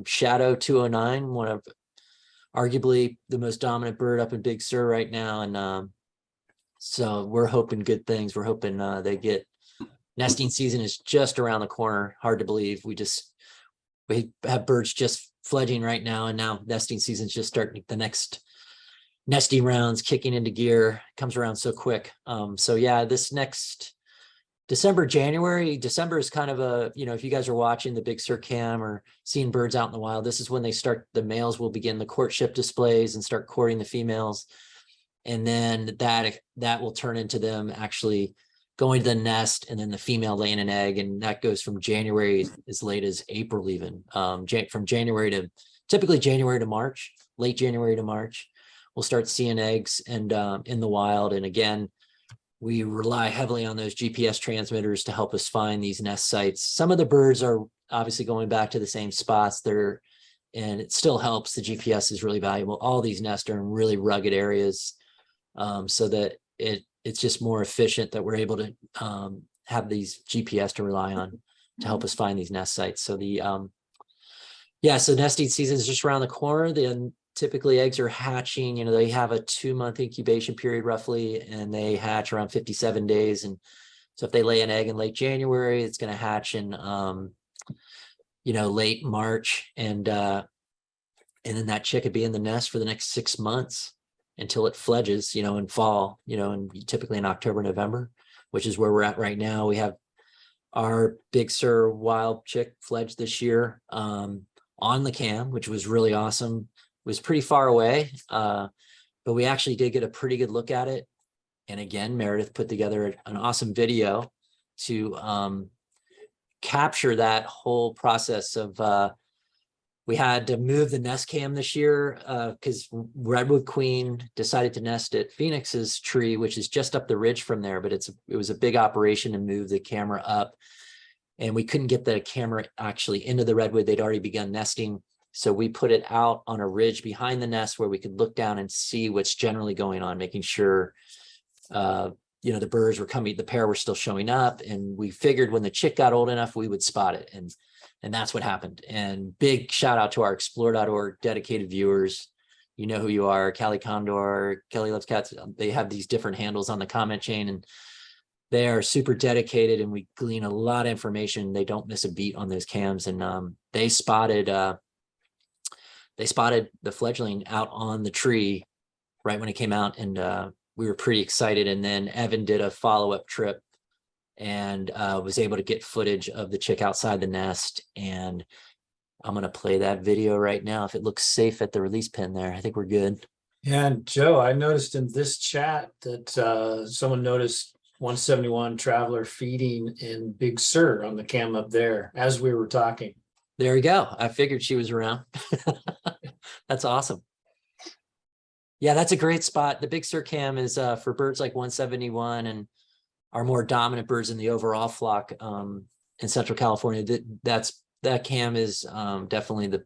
Shadow 209, one of arguably the most dominant bird up in Big Sur right now. And so we're hoping good things. We're hoping they get, nesting season is just around the corner. Hard to believe. We have birds just fledging right now, and now nesting season's just starting. The next nesting rounds kicking into gear, comes around so quick. So yeah, this next December is kind of a, you know, if you guys are watching the Big Sur cam or seeing birds out in the wild, this is when the males will begin the courtship displays and start courting the females. And then that will turn into them actually going to the nest, and then the female laying an egg. And that goes from January as late as April, even from typically January to March, late January to March. We'll start seeing eggs and in the wild. And again, we rely heavily on those GPS transmitters to help us find these nest sites. Some of the birds are obviously going back to the same spots and it still helps. The GPS is really valuable. All these nests are in really rugged areas, so that it's just more efficient that we're able to have these GPS to rely on to help us find these nest sites. So so nesting season is just around the corner. Then typically eggs are hatching, you know, they have a 2-month incubation period roughly, and they hatch around 57 days. And so if they lay an egg in late January, it's going to hatch in, you know, late March. And then that chick could be in the nest for the next 6 months until it fledges, you know, in fall, you know, and typically in October, November, which is where we're at right now. We have our Big Sur wild chick fledged this year on the cam, which was really awesome. It was pretty far away, but we actually did get a pretty good look at it. And again, Meredith put together an awesome video to capture that whole process of, we had to move the nest cam this year because Redwood Queen decided to nest at Phoenix's tree, which is just up the ridge from there, but it was a big operation to move the camera up. And we couldn't get the camera actually into the redwood. They'd already begun nesting. So we put it out on a ridge behind the nest where we could look down and see what's generally going on, making sure, you know, the birds were coming, the pair were still showing up. And we figured when the chick got old enough, we would spot it. And that's what happened. And big shout out to our explore.org dedicated viewers. You know who you are, Cali Condor, Kelly Loves Cats. They have these different handles on the comment chain, and they are super dedicated, and we glean a lot of information. They don't miss a beat on those cams. And they spotted they spotted the fledgling out on the tree right when it came out, and we were pretty excited. And then Evan did a follow-up trip and was able to get footage of the chick outside the nest. And I'm going to play that video right now. If it looks safe at the release pin there, I think we're good. Yeah, and Joe, I noticed in this chat that someone noticed 171 Traveler feeding in Big Sur on the cam up there as we were talking. There we go. I figured she was around. That's awesome. Yeah, that's a great spot. The Big Sur cam is for birds like 171 and our more dominant birds in the overall flock in Central California. That cam is definitely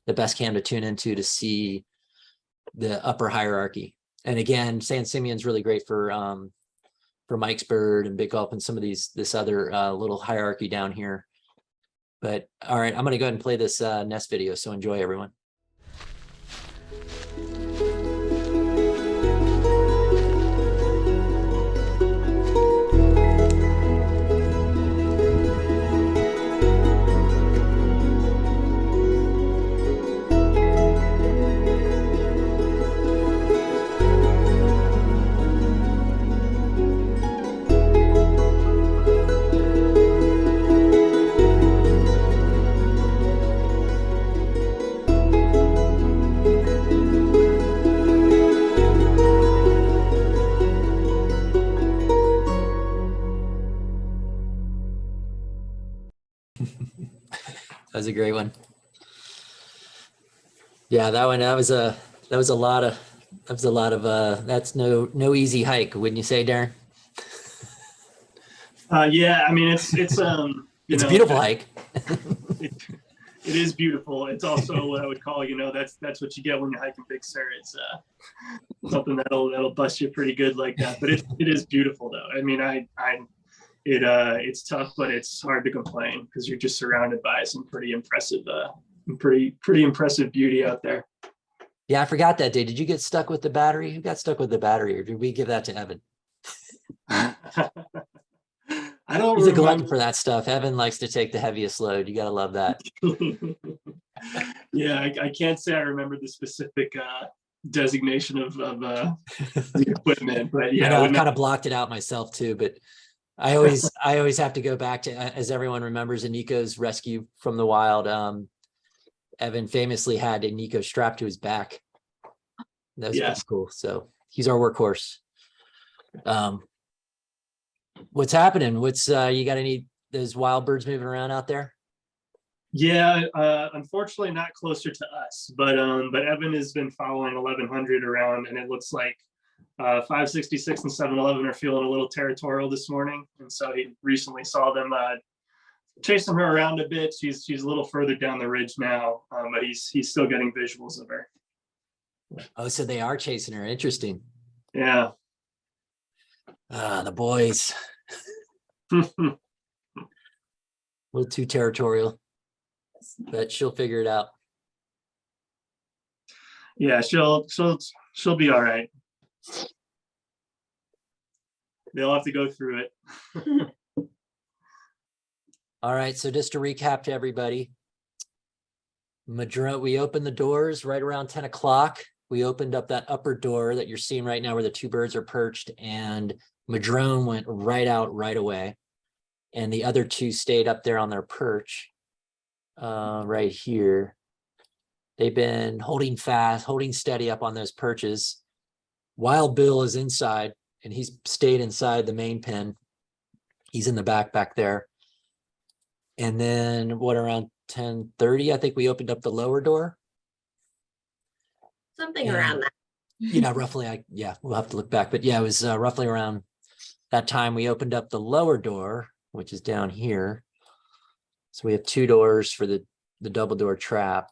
the best cam to tune into to see the upper hierarchy. And again, San Simeon's really great for Mike's bird and Big Gulp and some of this other little hierarchy down here. But all right, I'm going to go ahead and play this nest video. So enjoy, everyone. That was a great one. Yeah, that was a lot of that's no easy hike, wouldn't you say, Darren? Yeah, I mean, it's It's a beautiful hike. It is beautiful. It's also what I would call, that's what you get when you hike in Big Sur. It's something that'll bust you pretty good like that. But it is beautiful though. I mean, it's tough, but it's hard to complain because you're just surrounded by some pretty impressive beauty out there. Yeah, I forgot that day. Did you get stuck with the battery? Who got stuck with the battery, or did we give that to Evan? I don't He's a glutton remember. for that stuff. Evan likes to take the heaviest load. You got to love that. Yeah, I can't say I remember the specific designation of the equipment, but I yeah, know, I've kind of blocked it out myself too, but I always have to go back to, as everyone remembers, Nico's rescue from the wild. Evan famously had a Nico strapped to his back. That was pretty cool. So he's our workhorse. What's happening? You got any those wild birds moving around out there? Yeah, unfortunately not closer to us, but Evan has been following 1100 around, and it looks like 566 and 711 are feeling a little territorial this morning, and so he recently saw them chasing her around a bit. She's a little further down the ridge now, but he's still getting visuals of her. Oh, so they are chasing her. Interesting. Yeah. The boys. A little too territorial, but she'll figure it out. Yeah, she'll be all right. They'll have to go through it. All right, so just to recap to everybody, Madrone, we opened the doors right around 10 o'clock. We opened up that upper door that you're seeing right now where the two birds are perched, and Madrone went right out right away. And the other two stayed up there on their perch right here. They've been holding fast, holding steady up on those perches. Wild Bill is inside, and he's stayed inside the main pen. He's in the back there. And then around 10:30, I think we opened up the lower door. Something around that. Yeah, roughly. We'll have to look back, but yeah, it was roughly around that time we opened up the lower door, which is down here. So we have two doors for the double door trap.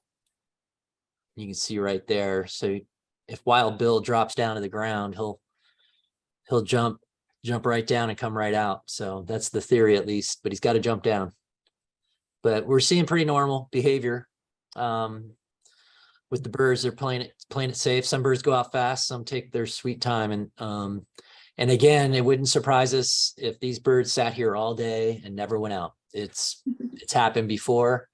You can see right there. So if Wild Bill drops down to the ground, he'll jump right down and come right out. So that's the theory, at least, but he's got to jump down. But we're seeing pretty normal behavior with the birds. They're playing it safe. Some birds go out fast, some take their sweet time. And again, it wouldn't surprise us if these birds sat here all day and never went out. It's happened before.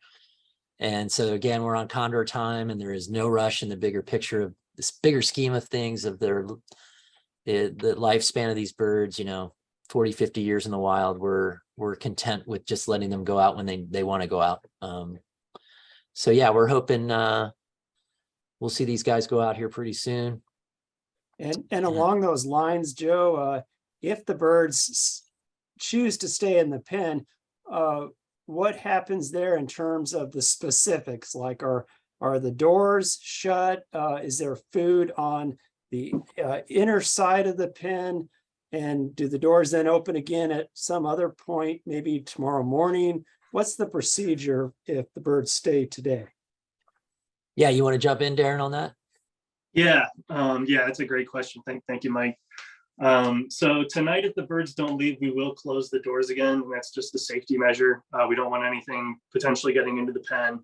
And so again, we're on Condor time, and there is no rush in the bigger picture of this bigger scheme of things of the lifespan of these birds, 40, 50 years in the wild. We're content with just letting them go out when they want to go out. So yeah, we're hoping we'll see these guys go out here pretty soon. And along those lines, Joe, if the birds choose to stay in the pen, what happens there in terms of the specifics? Like, are the doors shut? Is there food on the inner side of the pen? And do the doors then open again at some other point, maybe tomorrow morning? What's the procedure if the birds stay today? Yeah, you want to jump in, Darren, on that? Yeah, that's a great question. Thank you, Mike. So tonight, if the birds don't leave, we will close the doors again. And that's just a safety measure. We don't want anything potentially getting into the pen.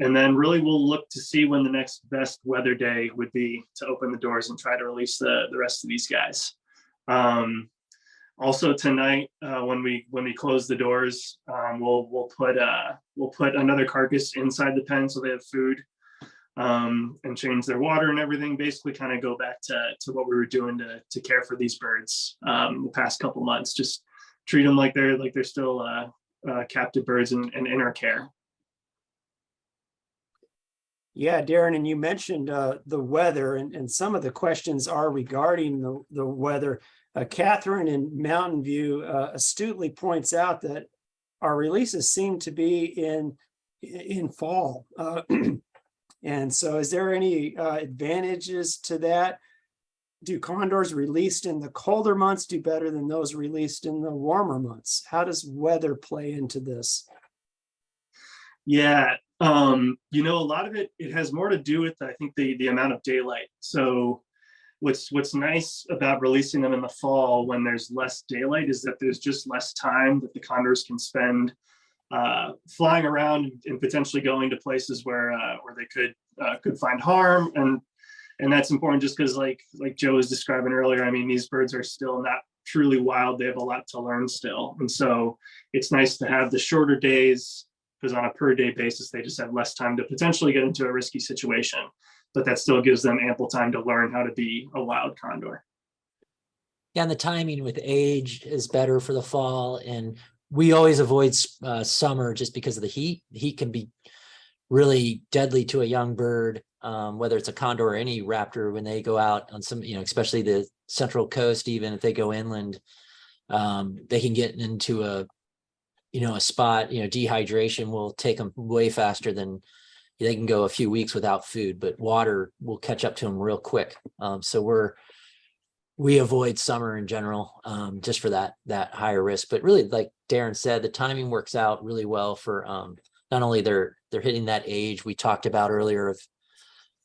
And then really we'll look to see when the next best weather day would be to open the doors and try to release the rest of these guys. Also tonight, when we close the doors, we'll put another carcass inside the pen so they have food, and change their water and everything. Basically, kind of go back to what we were doing to care for these birds the past couple months. Just treat them like they're still captive birds and in our care. Yeah, Darren, and you mentioned the weather, and some of the questions are regarding the weather. Catherine in Mountain View astutely points out that our releases seem to be in fall. And so is there any advantages to that? Do condors released in the colder months do better than those released in the warmer months? How does weather play into this? Yeah, a lot of it has more to do with, I think, the amount of daylight. So what's nice about releasing them in the fall when there's less daylight is that there's just less time that the condors can spend flying around and potentially going to places where they could find harm. And that's important just because like Joe was describing earlier, I mean, these birds are still not truly wild. They have a lot to learn still. And so it's nice to have the shorter days, because on a per day basis, they just have less time to potentially get into a risky situation, but that still gives them ample time to learn how to be a wild condor. Yeah, and the timing with age is better for the fall. And we always avoid summer just because of the heat. The heat can be really deadly to a young bird, whether it's a condor or any raptor when they go out on some, especially the Central Coast, even if they go inland, they can get into a spot, dehydration will take them way faster than they can go a few weeks without food, but water will catch up to them real quick. So we avoid summer in general, just for that higher risk. But really, like Darren said, the timing works out really well for not only they're hitting that age we talked about earlier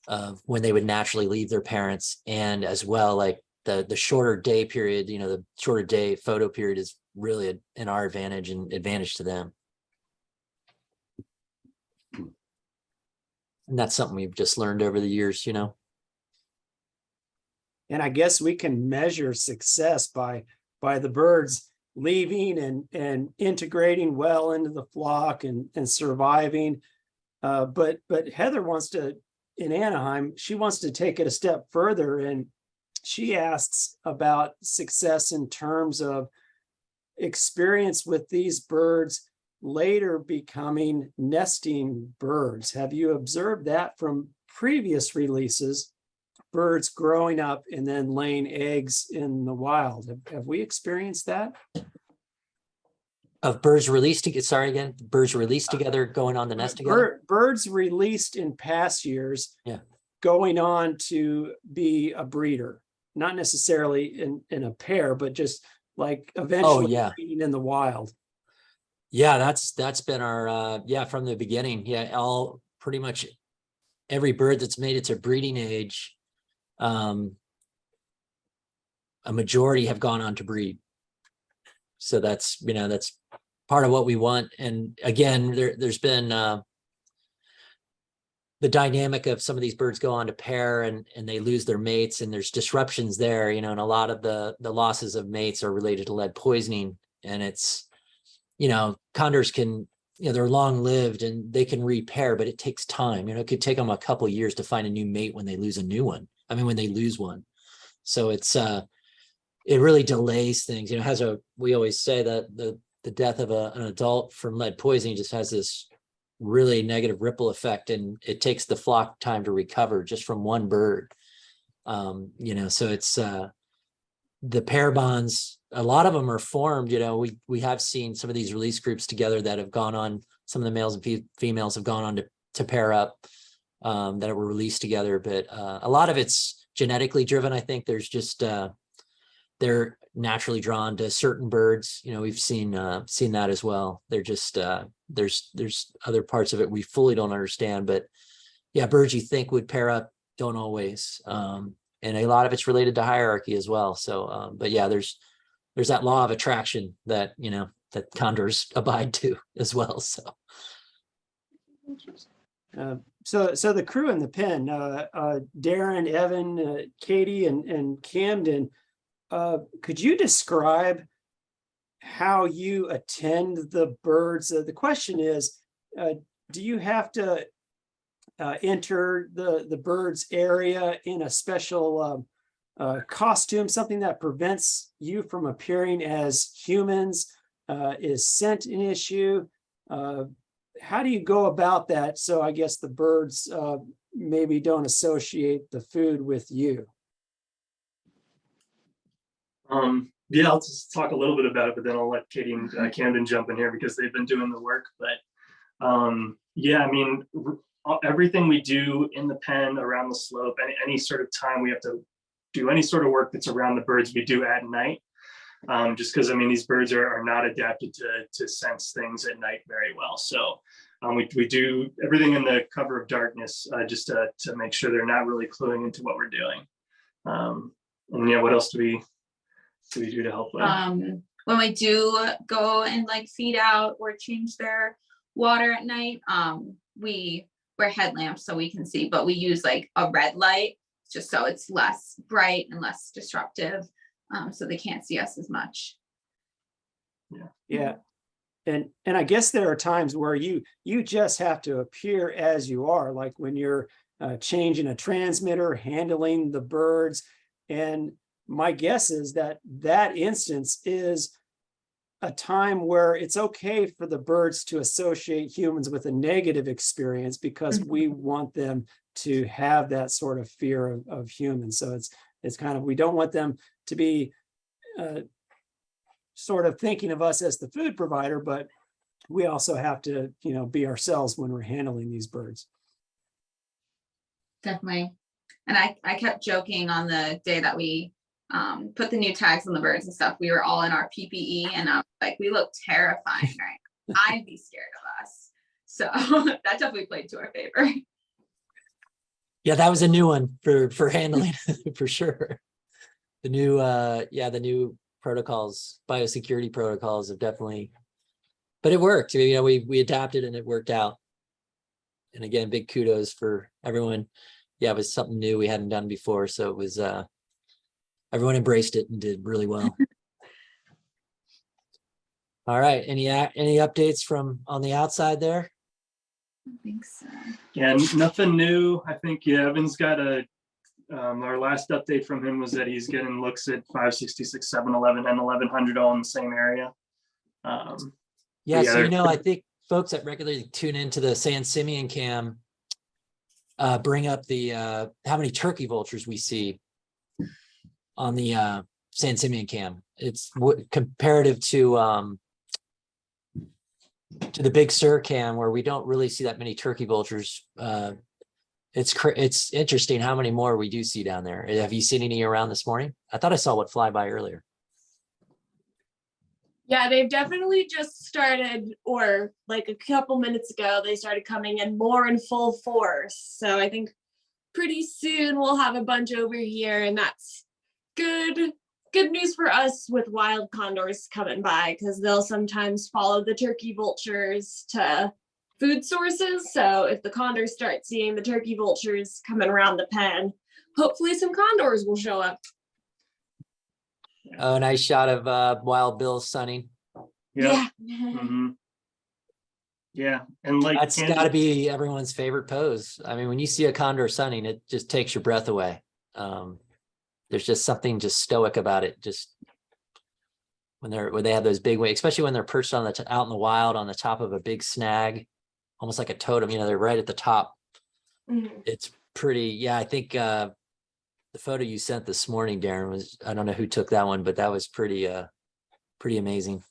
of when they would naturally leave their parents, and as well, like the shorter day period, the shorter day photo period is really in our advantage and advantage to them. And that's something we've just learned over the years, And I guess we can measure success by the birds leaving and integrating well into the flock and surviving. But Heather wants to, in Anaheim, she wants to take it a step further, and she asks about success in terms of experience with these birds later becoming nesting birds. Have you observed that from previous releases, birds growing up and then laying eggs in the wild? Have we experienced that? Of birds released together, birds released together, going on the nest together? Birds released in past years, yeah, going on to be a breeder, not necessarily in a pair, but just like eventually breeding in the wild. Yeah, that's been our from the beginning. Yeah, all pretty much every bird that's made it to breeding age, a majority have gone on to breed. So that's that's part of what we want. And again, there's been the dynamic of some of these birds go on to pair and they lose their mates, and there's disruptions there, and a lot of the losses of mates are related to lead poisoning. And it's condors can they're long lived and they can repair, but it takes time. It could take them a couple of years to find a new mate when they lose a new one. I mean, when they lose one. So it really delays things. We always say that the death of an adult from lead poisoning just has this really negative ripple effect, and it takes the flock time to recover just from one bird. So it's the pair bonds, a lot of them are formed. We have seen some of these release groups together that have gone on, some of the males and females have gone on to pair up, that were released together, but a lot of it's genetically driven. I think there's just they're naturally drawn to certain birds. We've seen that as well. They're just there's other parts of it we fully don't understand, but yeah, birds you think would pair up don't always. And a lot of it's related to hierarchy as well. So, but yeah, there's that law of attraction that, that condors abide to as well. So. So the crew in the pen, Darren, Evan, Katie, and Camden, could you describe how you attend the birds? The question is, do you have to enter the birds area in a special costume, something that prevents you from appearing as humans? Is scent an issue? How do you go about that? So I guess the birds maybe don't associate the food with you. Yeah, I'll just talk a little bit about it, but then I'll let Katie and Camden jump in here because they've been doing the work. But yeah, I mean, everything we do in the pen, around the slope, any sort of time we have to do any sort of work that's around the birds, we do at night. Just because, I mean, these birds are not adapted to sense things at night very well. So we do everything in the cover of darkness, just to make sure they're not really cluing into what we're doing. And yeah, what else do we do to help with? When we do go and like feed out or change their water at night, we wear headlamps so we can see, but we use like a red light just so it's less bright and less disruptive, so they can't see us as much. Yeah. And I guess there are times where you just have to appear as you are, like when you're changing a transmitter, handling the birds. And my guess is that instance is a time where it's okay for the birds to associate humans with a negative experience because we want them to have that sort of fear of humans. So it's kind of, we don't want them to be sort of thinking of us as the food provider, but we also have to, be ourselves when we're handling these birds. Definitely. And I kept joking on the day that we put the new tags on the birds and stuff. We were all in our PPE and I was like, we look terrifying, right? I'd be scared of us. So that definitely played to our favor. Yeah, that was a new one for handling for sure. The new protocols, biosecurity protocols have definitely, but it worked. We adapted and it worked out. And again, big kudos for everyone. Yeah, it was something new we hadn't done before. So it was, everyone embraced it and did really well. All right. Any updates from on the outside there? I think so. Yeah, nothing new. I think, yeah, Evan's got our last update from him was that he's getting looks at 566, 711, and 1100 all in the same area. Yeah, so I think folks that regularly tune into the San Simeon cam bring up the how many turkey vultures we see on the San Simeon cam. It's comparative to the Big Sur cam, where we don't really see that many turkey vultures. It's interesting how many more we do see down there. Have you seen any around this morning? I thought I saw one fly by earlier. Yeah, they've definitely just started, or like a couple minutes ago, they started coming in more in full force. So I think pretty soon we'll have a bunch over here, and that's good news for us with wild condors coming by, because they'll sometimes follow the turkey vultures to food sources. So if the condors start seeing the turkey vultures coming around the pen, hopefully some condors will show up. Oh, nice shot of Wild Bill sunning. Yeah. Yeah. Mm-hmm. Yeah, and like That's Andy- got to be everyone's favorite pose. I mean, when you see a condor sunning, it just takes your breath away. There's just something just stoic about it. Just when they have those big wings, especially when they're perched on out in the wild on the top of a big snag, almost like a totem. You know, they're right at the top. Mhm. It's pretty. Yeah, I think the photo you sent this morning, Darren, was, I don't know who took that one, but that was pretty amazing.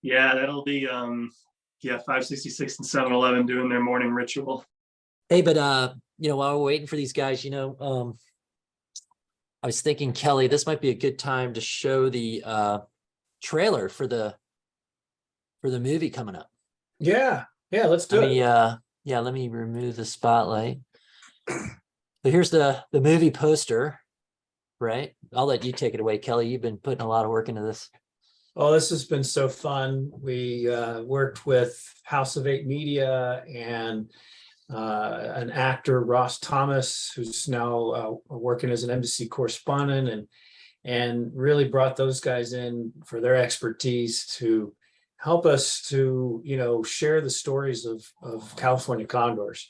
Yeah, that'll be 566 and 7-Eleven doing their morning ritual. Hey, but while we're waiting for these guys, I was thinking, Kelly, this might be a good time to show the trailer for the movie coming up. Yeah, let's do it. Let me remove the spotlight. But here's the movie poster, right? I'll let you take it away, Kelly. You've been putting a lot of work into this. Oh, this has been so fun. We worked with House of 8 Media and an actor, Ross Thomas, who's now working as an embassy correspondent, and really brought those guys in for their expertise to help us to, share the stories of California condors.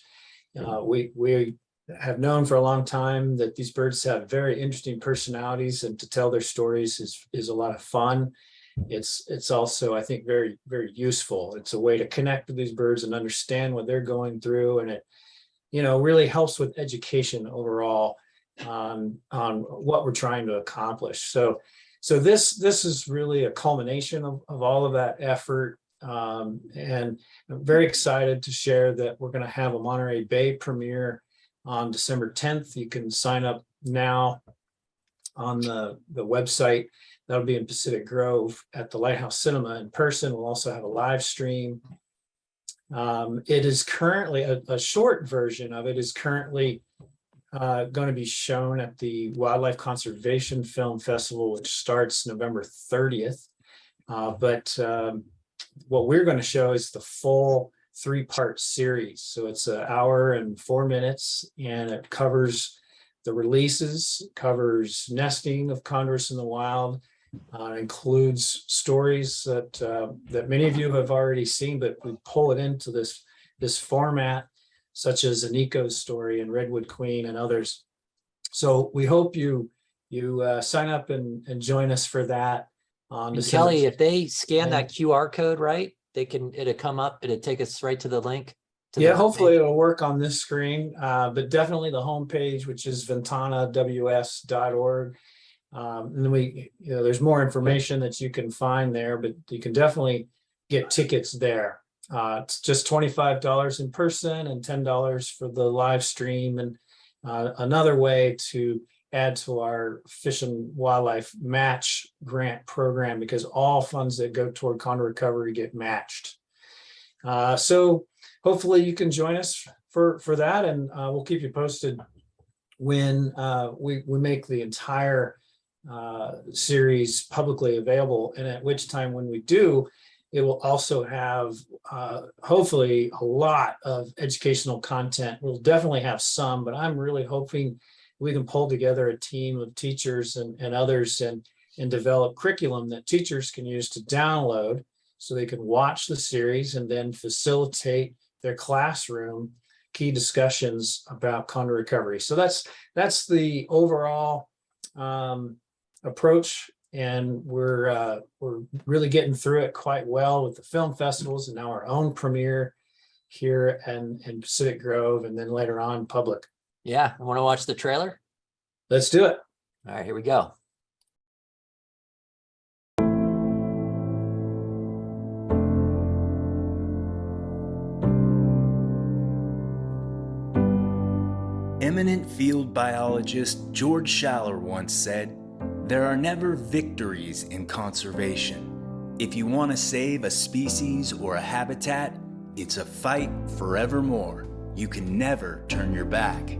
We have known for a long time that these birds have very interesting personalities, and to tell their stories is a lot of fun. It's also, I think, very, very useful. It's a way to connect with these birds and understand what they're going through. And it, really helps with education overall on what we're trying to accomplish. So this is really a culmination of all of that effort. And I'm very excited to share that we're going to have a Monterey Bay premiere on December 10th. You can sign up now on the website. That'll be in Pacific Grove at the Lighthouse Cinema in person. We'll also have a live stream. It is currently a short version of it is currently going to be shown at the Wildlife Conservation Film Festival, which starts November 30th. But what we're going to show is the full 3-part series. So it's an hour and 4 minutes, and it covers the releases, covers nesting of condors in the wild, includes stories that many of you have already seen, but we pull it into this format, such as Aniko's story and Redwood Queen and others. So we hope you sign up and join us for that. And Kelly, if they scan that QR code, right, it'll come up, it'll take us right to the link. Hopefully it'll work on this screen, but definitely the homepage, which is ventanaws.org. And then there's more information that you can find there, but you can definitely get tickets there. It's just $25 in person and $10 for the live stream. And another way to add to our Fish and Wildlife Match grant program, because all funds that go toward condor recovery get matched. So hopefully you can join us for that, and we'll keep you posted when we make the entire series publicly available, and at which time, when we do, it will also have hopefully a lot of educational content. We'll definitely have some, but I'm really hoping we can pull together a team of teachers and others and develop curriculum that teachers can use to download so they can watch the series and then facilitate their classroom key discussions about condor recovery. So that's the overall approach, and we're really getting through it quite well with the film festivals and now our own premiere here in Pacific Grove, and then later on public. Yeah, I want to watch the trailer. Let's do it. All right, here we go. Eminent field biologist George Schaller once said, "There are never victories in conservation. If you want to save a species or a habitat, it's a fight forevermore. You can never turn your back."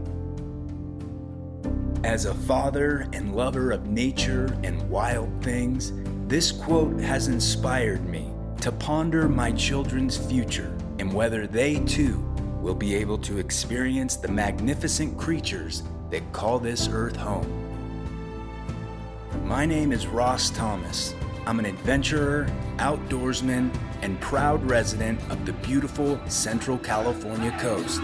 As a father and lover of nature and wild things, this quote has inspired me to ponder my children's future and whether they too will be able to experience the magnificent creatures that call this earth home. My name is Ross Thomas. I'm an adventurer, outdoorsman, and proud resident of the beautiful Central California coast.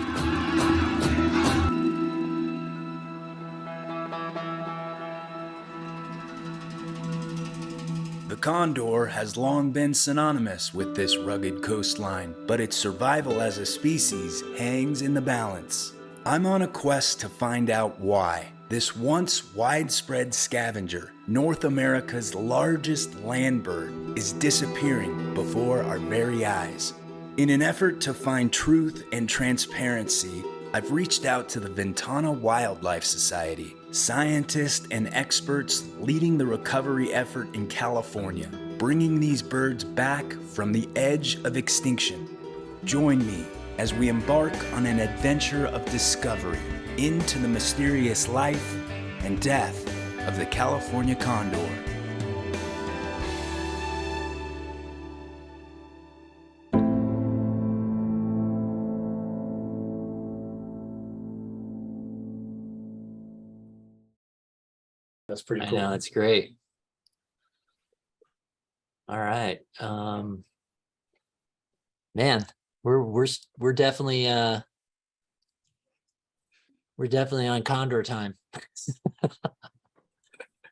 The condor has long been synonymous with this rugged coastline, but its survival as a species hangs in the balance. I'm on a quest to find out why this once widespread scavenger, North America's largest land bird, is disappearing before our very eyes. In an effort to find truth and transparency, I've reached out to the Ventana Wildlife Society, scientists and experts leading the recovery effort in California, bringing these birds back from the edge of extinction. Join me as we embark on an adventure of discovery into the mysterious life and death of the California condor. That's pretty I cool. know, it's great. All right. Man, we're definitely on Condor time.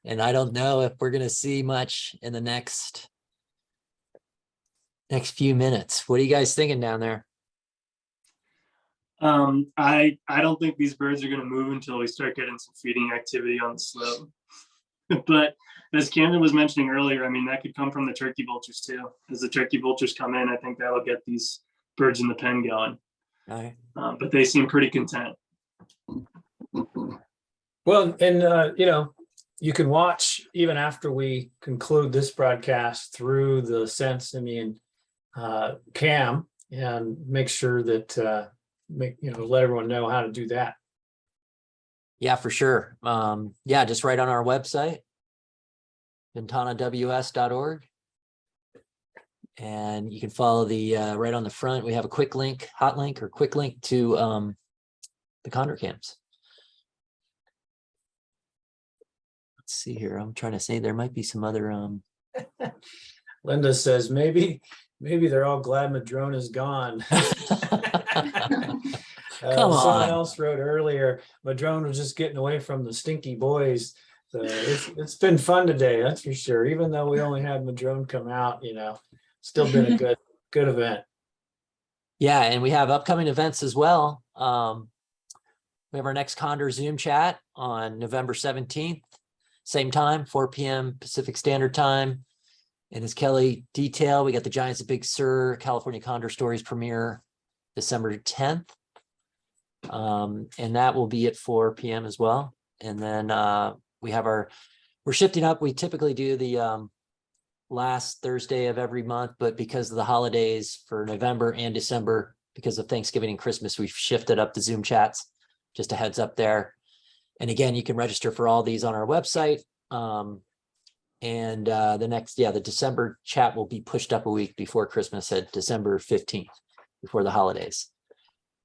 And I don't know if we're gonna see much in the next few minutes. What are you guys thinking down there? I don't think these birds are going to move until we start getting some feeding activity on the slope. But as Camden was mentioning earlier, I mean, that could come from the turkey vultures too. As the turkey vultures come in, I think that'll get these birds in the pen going. All right. But they seem pretty content. Well, and you can watch even after we conclude this broadcast through the Simian cam and make sure that let everyone know how to do that. Yeah, for sure. Yeah, just right on our website, ventanaws.org. And you can follow the right on the front. We have a quick link, hot link or quick link to the Condor camps. Let's see here. I'm trying to say there might be some other Linda says maybe they're all glad Madrone is gone. Come Someone on. else wrote earlier, Madrone was just getting away from the stinky boys. It's been fun today, that's for sure. Even though we only had Madrone come out, still been a good event. Yeah, and we have upcoming events as well. We have our next Condor Zoom chat on November 17th, same time, 4 p.m. Pacific Standard Time. And as Kelly detailed, we got the Giants of Big Sur California Condor Stories premiere December 10th. And that will be at 4 p.m. as well. And then we're shifting up. We typically do the last Thursday of every month, but because of the holidays for November and December, because of Thanksgiving and Christmas, we've shifted up the Zoom chats. Just a heads up there. And again, you can register for all these on our website. And the December chat will be pushed up a week before Christmas at December 15th, before the holidays.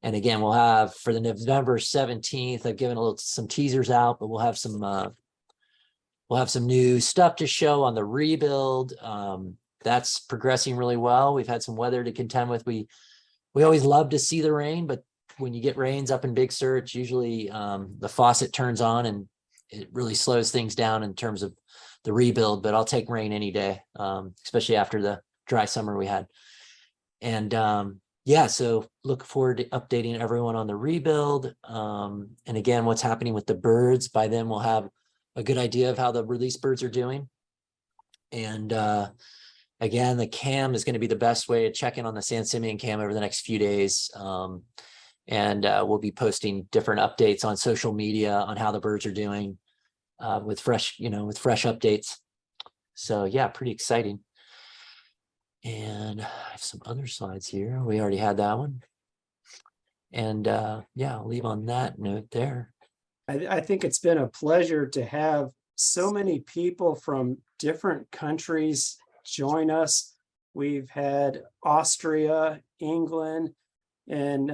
And again, we'll have for the November 17th, I've given some teasers out, but we'll have some new stuff to show on the rebuild. That's progressing really well. We've had some weather to contend with. We always love to see the rain, but when you get rains up in Big Sur, it's usually the faucet turns on and it really slows things down in terms of the rebuild. But I'll take rain any day, especially after the dry summer we had. And yeah, so look forward to updating everyone on the rebuild. And again, what's happening with the birds. By then we'll have a good idea of how the release birds are doing. And again, the cam is going to be the best way to check in on the Simian cam over the next few days. And we'll be posting different updates on social media on how the birds are doing with fresh updates. So yeah, pretty exciting. And I have some other slides here. We already had that one. And yeah, I'll leave on that note there. I think it's been a pleasure to have so many people from different countries join us. We've had Austria, England, and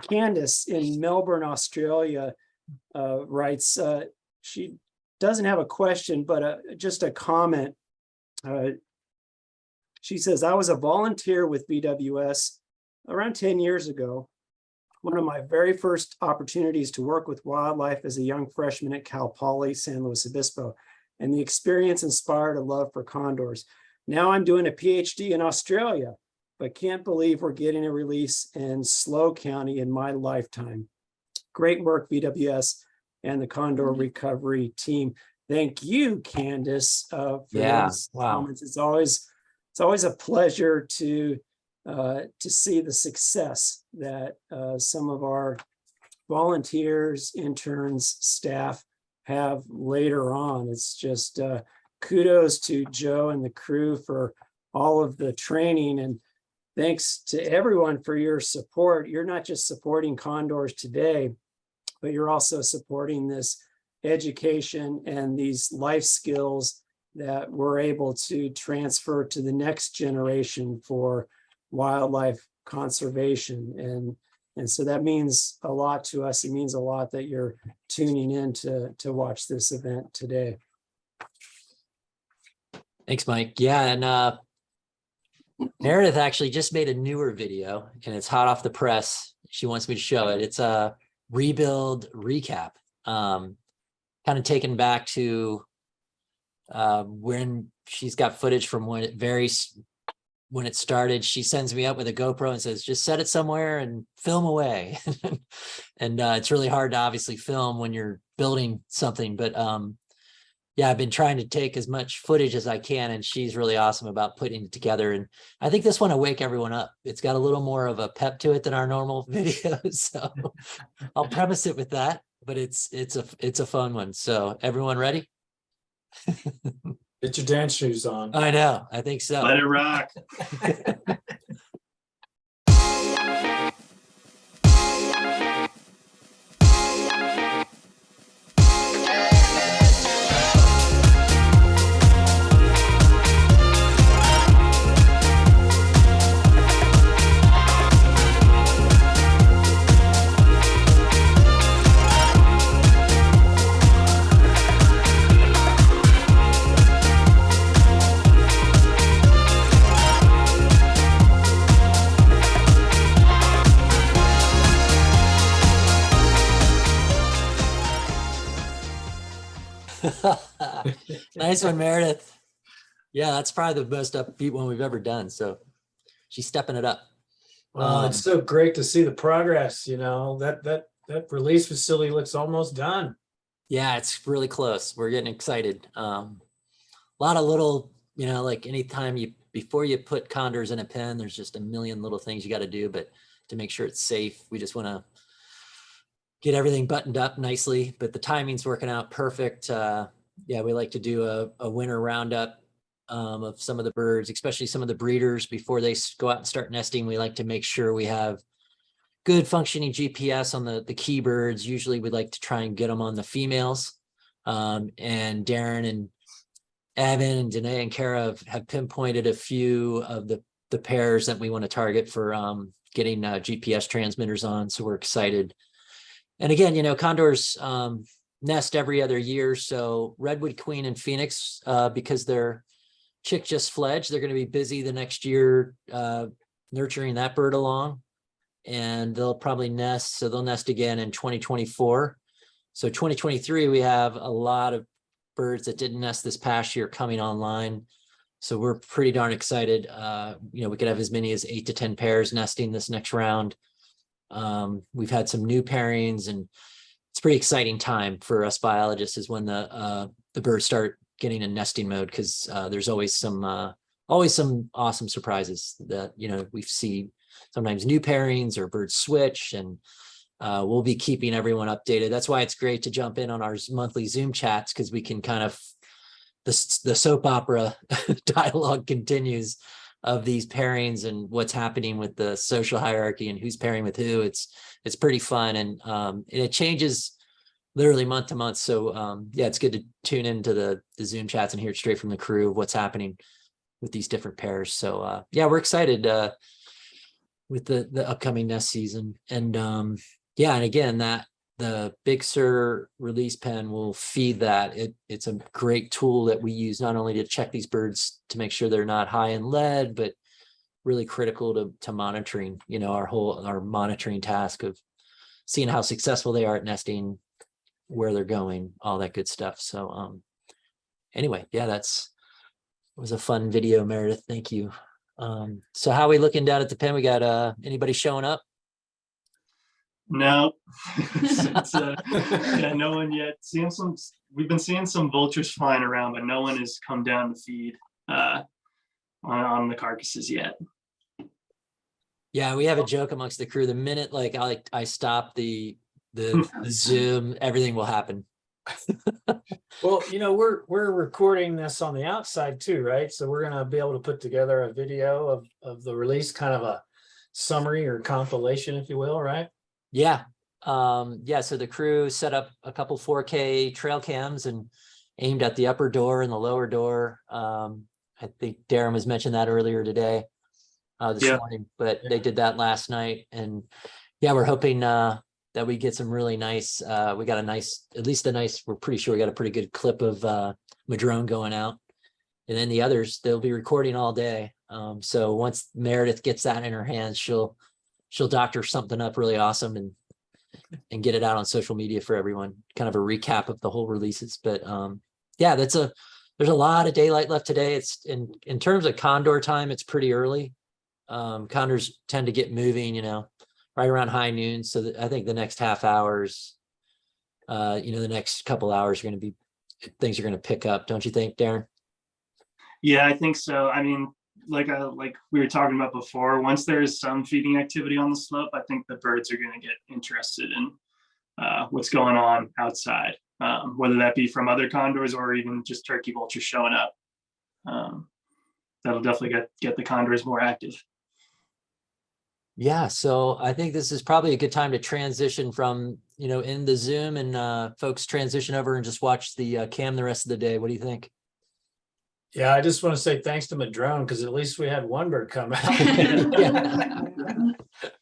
Candace in Melbourne, Australia writes, she doesn't have a question, but just a comment. She says, I was a volunteer with BWS around 10 years ago. One of my very first opportunities to work with wildlife as a young freshman at Cal Poly San Luis Obispo, and the experience inspired a love for condors. Now I'm doing a PhD in Australia, but can't believe we're getting a release in Slough County in my lifetime. Great work, BWS and the Condor Recovery team. Thank you, Candace, for those comments. It's always a pleasure to see the success that some of our volunteers, interns, staff have later on. It's just kudos to Joe and the crew for all of the training, and thanks to everyone for your support. You're not just supporting condors today, but you're also supporting this education and these life skills that we're able to transfer to the next generation for wildlife conservation. And so that means a lot to us. It means a lot that you're tuning in to watch this event today. Thanks, Mike. Yeah, and Meredith actually just made a newer video, and it's hot off the press. She wants me to show it. It's a rebuild recap, kind of taken back to when she's got footage from when it started. She sends me up with a GoPro and says, just set it somewhere and film away. And it's really hard to obviously film when you're building something, but yeah, I've been trying to take as much footage as I can, and she's really awesome about putting it together. And I think this one will wake everyone up. It's got a little more of a pep to it than our normal videos. So I'll premise it with that, but it's a fun one. So everyone ready? Get your dance shoes on. I know, I think so. Let it rock. Nice one, Meredith. Yeah, that's probably the most upbeat one we've ever done. So she's stepping it up. Well, it's so great to see the progress. You know, that release facility looks almost done. Yeah, it's really close. We're getting excited. A lot of little, you know, like anytime before you put condors in a pen, there's just a million little things you got to do, but to make sure it's safe, we just want to get everything buttoned up nicely, but the timing's working out perfect. Yeah, we like to do a winter roundup of some of the birds, especially some of the breeders before they go out and start nesting. We like to make sure we have good functioning GPS on the key birds. Usually we'd like to try and get them on the females. And Darren and Evan and Danae and Kara have pinpointed a few of the pairs that we want to target for getting GPS transmitters on. So we're excited. And again, you know, condors nest every other year. So Redwood Queen and Phoenix, because their chick just fledged, they're going to be busy the next year nurturing that bird along. And they'll probably nest. So they'll nest again in 2024. So 2023, we have a lot of birds that didn't nest this past year coming online. So we're pretty darn excited. You know, we could have as many as 8 to 10 pairs nesting this next round. We've had some new pairings, and it's a pretty exciting time for us biologists is when the birds start getting in nesting mode, because there's always some awesome surprises that, you know, we see sometimes new pairings or birds switch, and we'll be keeping everyone updated. That's why it's great to jump in on our monthly Zoom chats, because we can kind of, the soap opera dialogue continues of these pairings and what's happening with the social hierarchy and who's pairing with who. It's pretty fun, and it changes literally month to month. So yeah, it's good to tune into the Zoom chats and hear it straight from the crew of what's happening with these different pairs. So yeah, we're excited with the upcoming nest season. And yeah, and again, that the Big Sur release pen will feed that. It's a great tool that we use not only to check these birds to make sure they're not high in lead, but really critical to monitoring, our monitoring task of seeing how successful they are at nesting, where they're going, all that good stuff. So anyway, yeah, it was a fun video, Meredith. Thank you. So how are we looking down at the pen? We got anybody showing up? No, yeah, no one yet. We've been seeing some vultures flying around, but no one has come down to feed on the carcasses yet. Yeah, we have a joke amongst the crew. The minute I stop the Zoom, everything will happen. Well, we're recording this on the outside too, right? So we're gonna be able to put together a video of the release, kind of a summary or compilation, if you will, right? Yeah. So the crew set up a couple 4K trail cams and aimed at the upper door and the lower door. I think Darren was mentioned that earlier today, this morning, but they did that last night. And yeah, we're hoping that we get some really nice, we're pretty sure we got a pretty good clip of Madrone going out. And then the others, they'll be recording all day. So once Meredith gets that in her hands, she'll doctor something up really awesome and get it out on social media for everyone, kind of a recap of the whole releases. But yeah, there's a lot of daylight left today. It's in terms of condor time, it's pretty early. Condors tend to get moving, right around high noon. So I think the next half hours, the next couple hours things are going to pick up. Don't you think, Darren? Yeah, I think so. I mean, like we were talking about before, once there's some feeding activity on the slope, I think the birds are going to get interested in what's going on outside, whether that be from other condors or even just turkey vultures showing up. That'll definitely get the condors more active. Yeah, so I think this is probably a good time to transition from, in the Zoom and folks transition over and just watch the cam the rest of the day. What do you think? Yeah, I just want to say thanks to Madrone, because at least we had one bird come out. Yeah.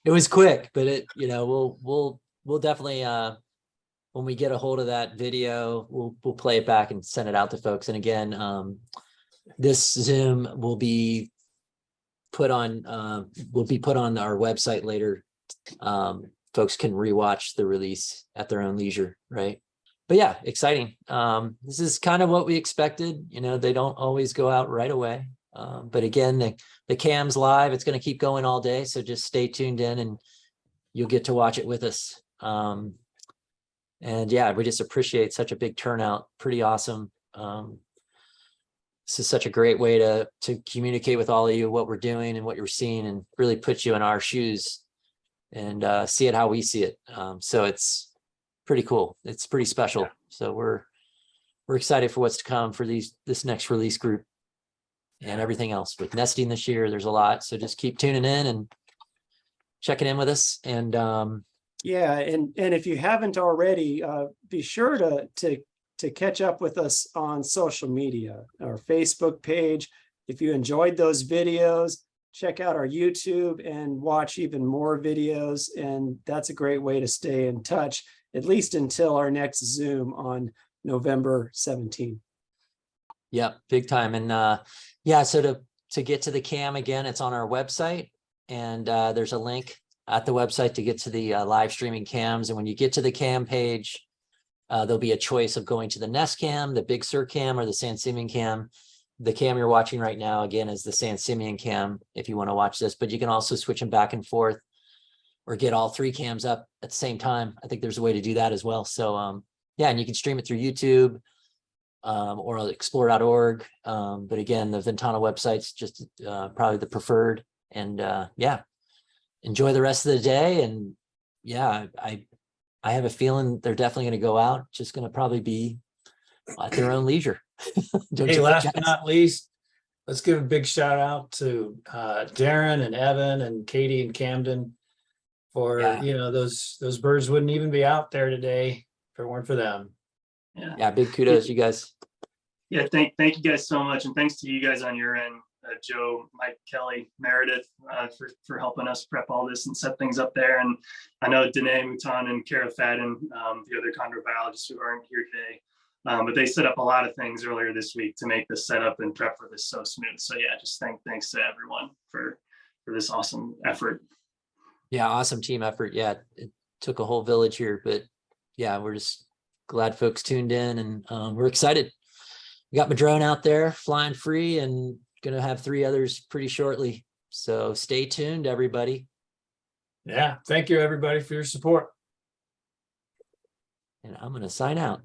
It was quick, but we'll definitely when we get a hold of that video, we'll play it back and send it out to folks. And again, this Zoom will be put on our website later. Folks can rewatch the release at their own leisure, right? But yeah, exciting. This is kind of what we expected. They don't always go out right away. But again, the cam's live. It's going to keep going all day. So just stay tuned in and you'll get to watch it with us. And yeah, we just appreciate such a big turnout. Pretty awesome. This is such a great way to communicate with all of you what we're doing and what you're seeing, and really put you in our shoes and see it how we see it. So it's pretty cool. It's pretty special. Yeah. So we're excited for what's to come for this next release group and everything else with nesting this year. There's a lot. So just keep tuning in and checking in with us. And yeah, and if you haven't already, be sure to catch up with us on social media, our Facebook page. If you enjoyed those videos, check out our YouTube and watch even more videos. And that's a great way to stay in touch, at least until our next Zoom on November 17th. Yeah, big time. And yeah, so to get to the cam again, it's on our website, and there's a link at the website to get to the live streaming cams. And when you get to the cam page, there'll be a choice of going to the Nest cam, the Big Sur cam, or the San Simeon cam. The cam you're watching right now, again, is the San Simeon cam if you want to watch this, but you can also switch them back and forth or get all three cams up at the same time. I think there's a way to do that as well. So yeah, and you can stream it through YouTube or explore.org. But again, the Ventana website's just probably the preferred. And yeah, enjoy the rest of the day. And yeah, I have a feeling they're definitely going to go out, just going to probably be at their own leisure. Hey, last but not least, let's give a big shout out to Darren and Evan and Katie and Camden for, those birds wouldn't even be out there today if it weren't for them. Yeah, big kudos, you guys. Yeah, thank you guys so much, and thanks to you guys on your end Joe, Mike, Kelly, Meredith for helping us prep all this and set things up there. And I know Danae Mouton and Kara Fadden, the other condor biologists who aren't here today, but they set up a lot of things earlier this week to make this setup and prep for this so smooth. So yeah, just thanks to everyone for this awesome effort. Yeah, awesome team effort. Yeah, it took a whole village here, but yeah, we're just glad folks tuned in, and we're excited. We got Madrone out there flying free and gonna have 3 others pretty shortly. So stay tuned, everybody. Yeah, thank you everybody for your support. And I'm gonna sign out.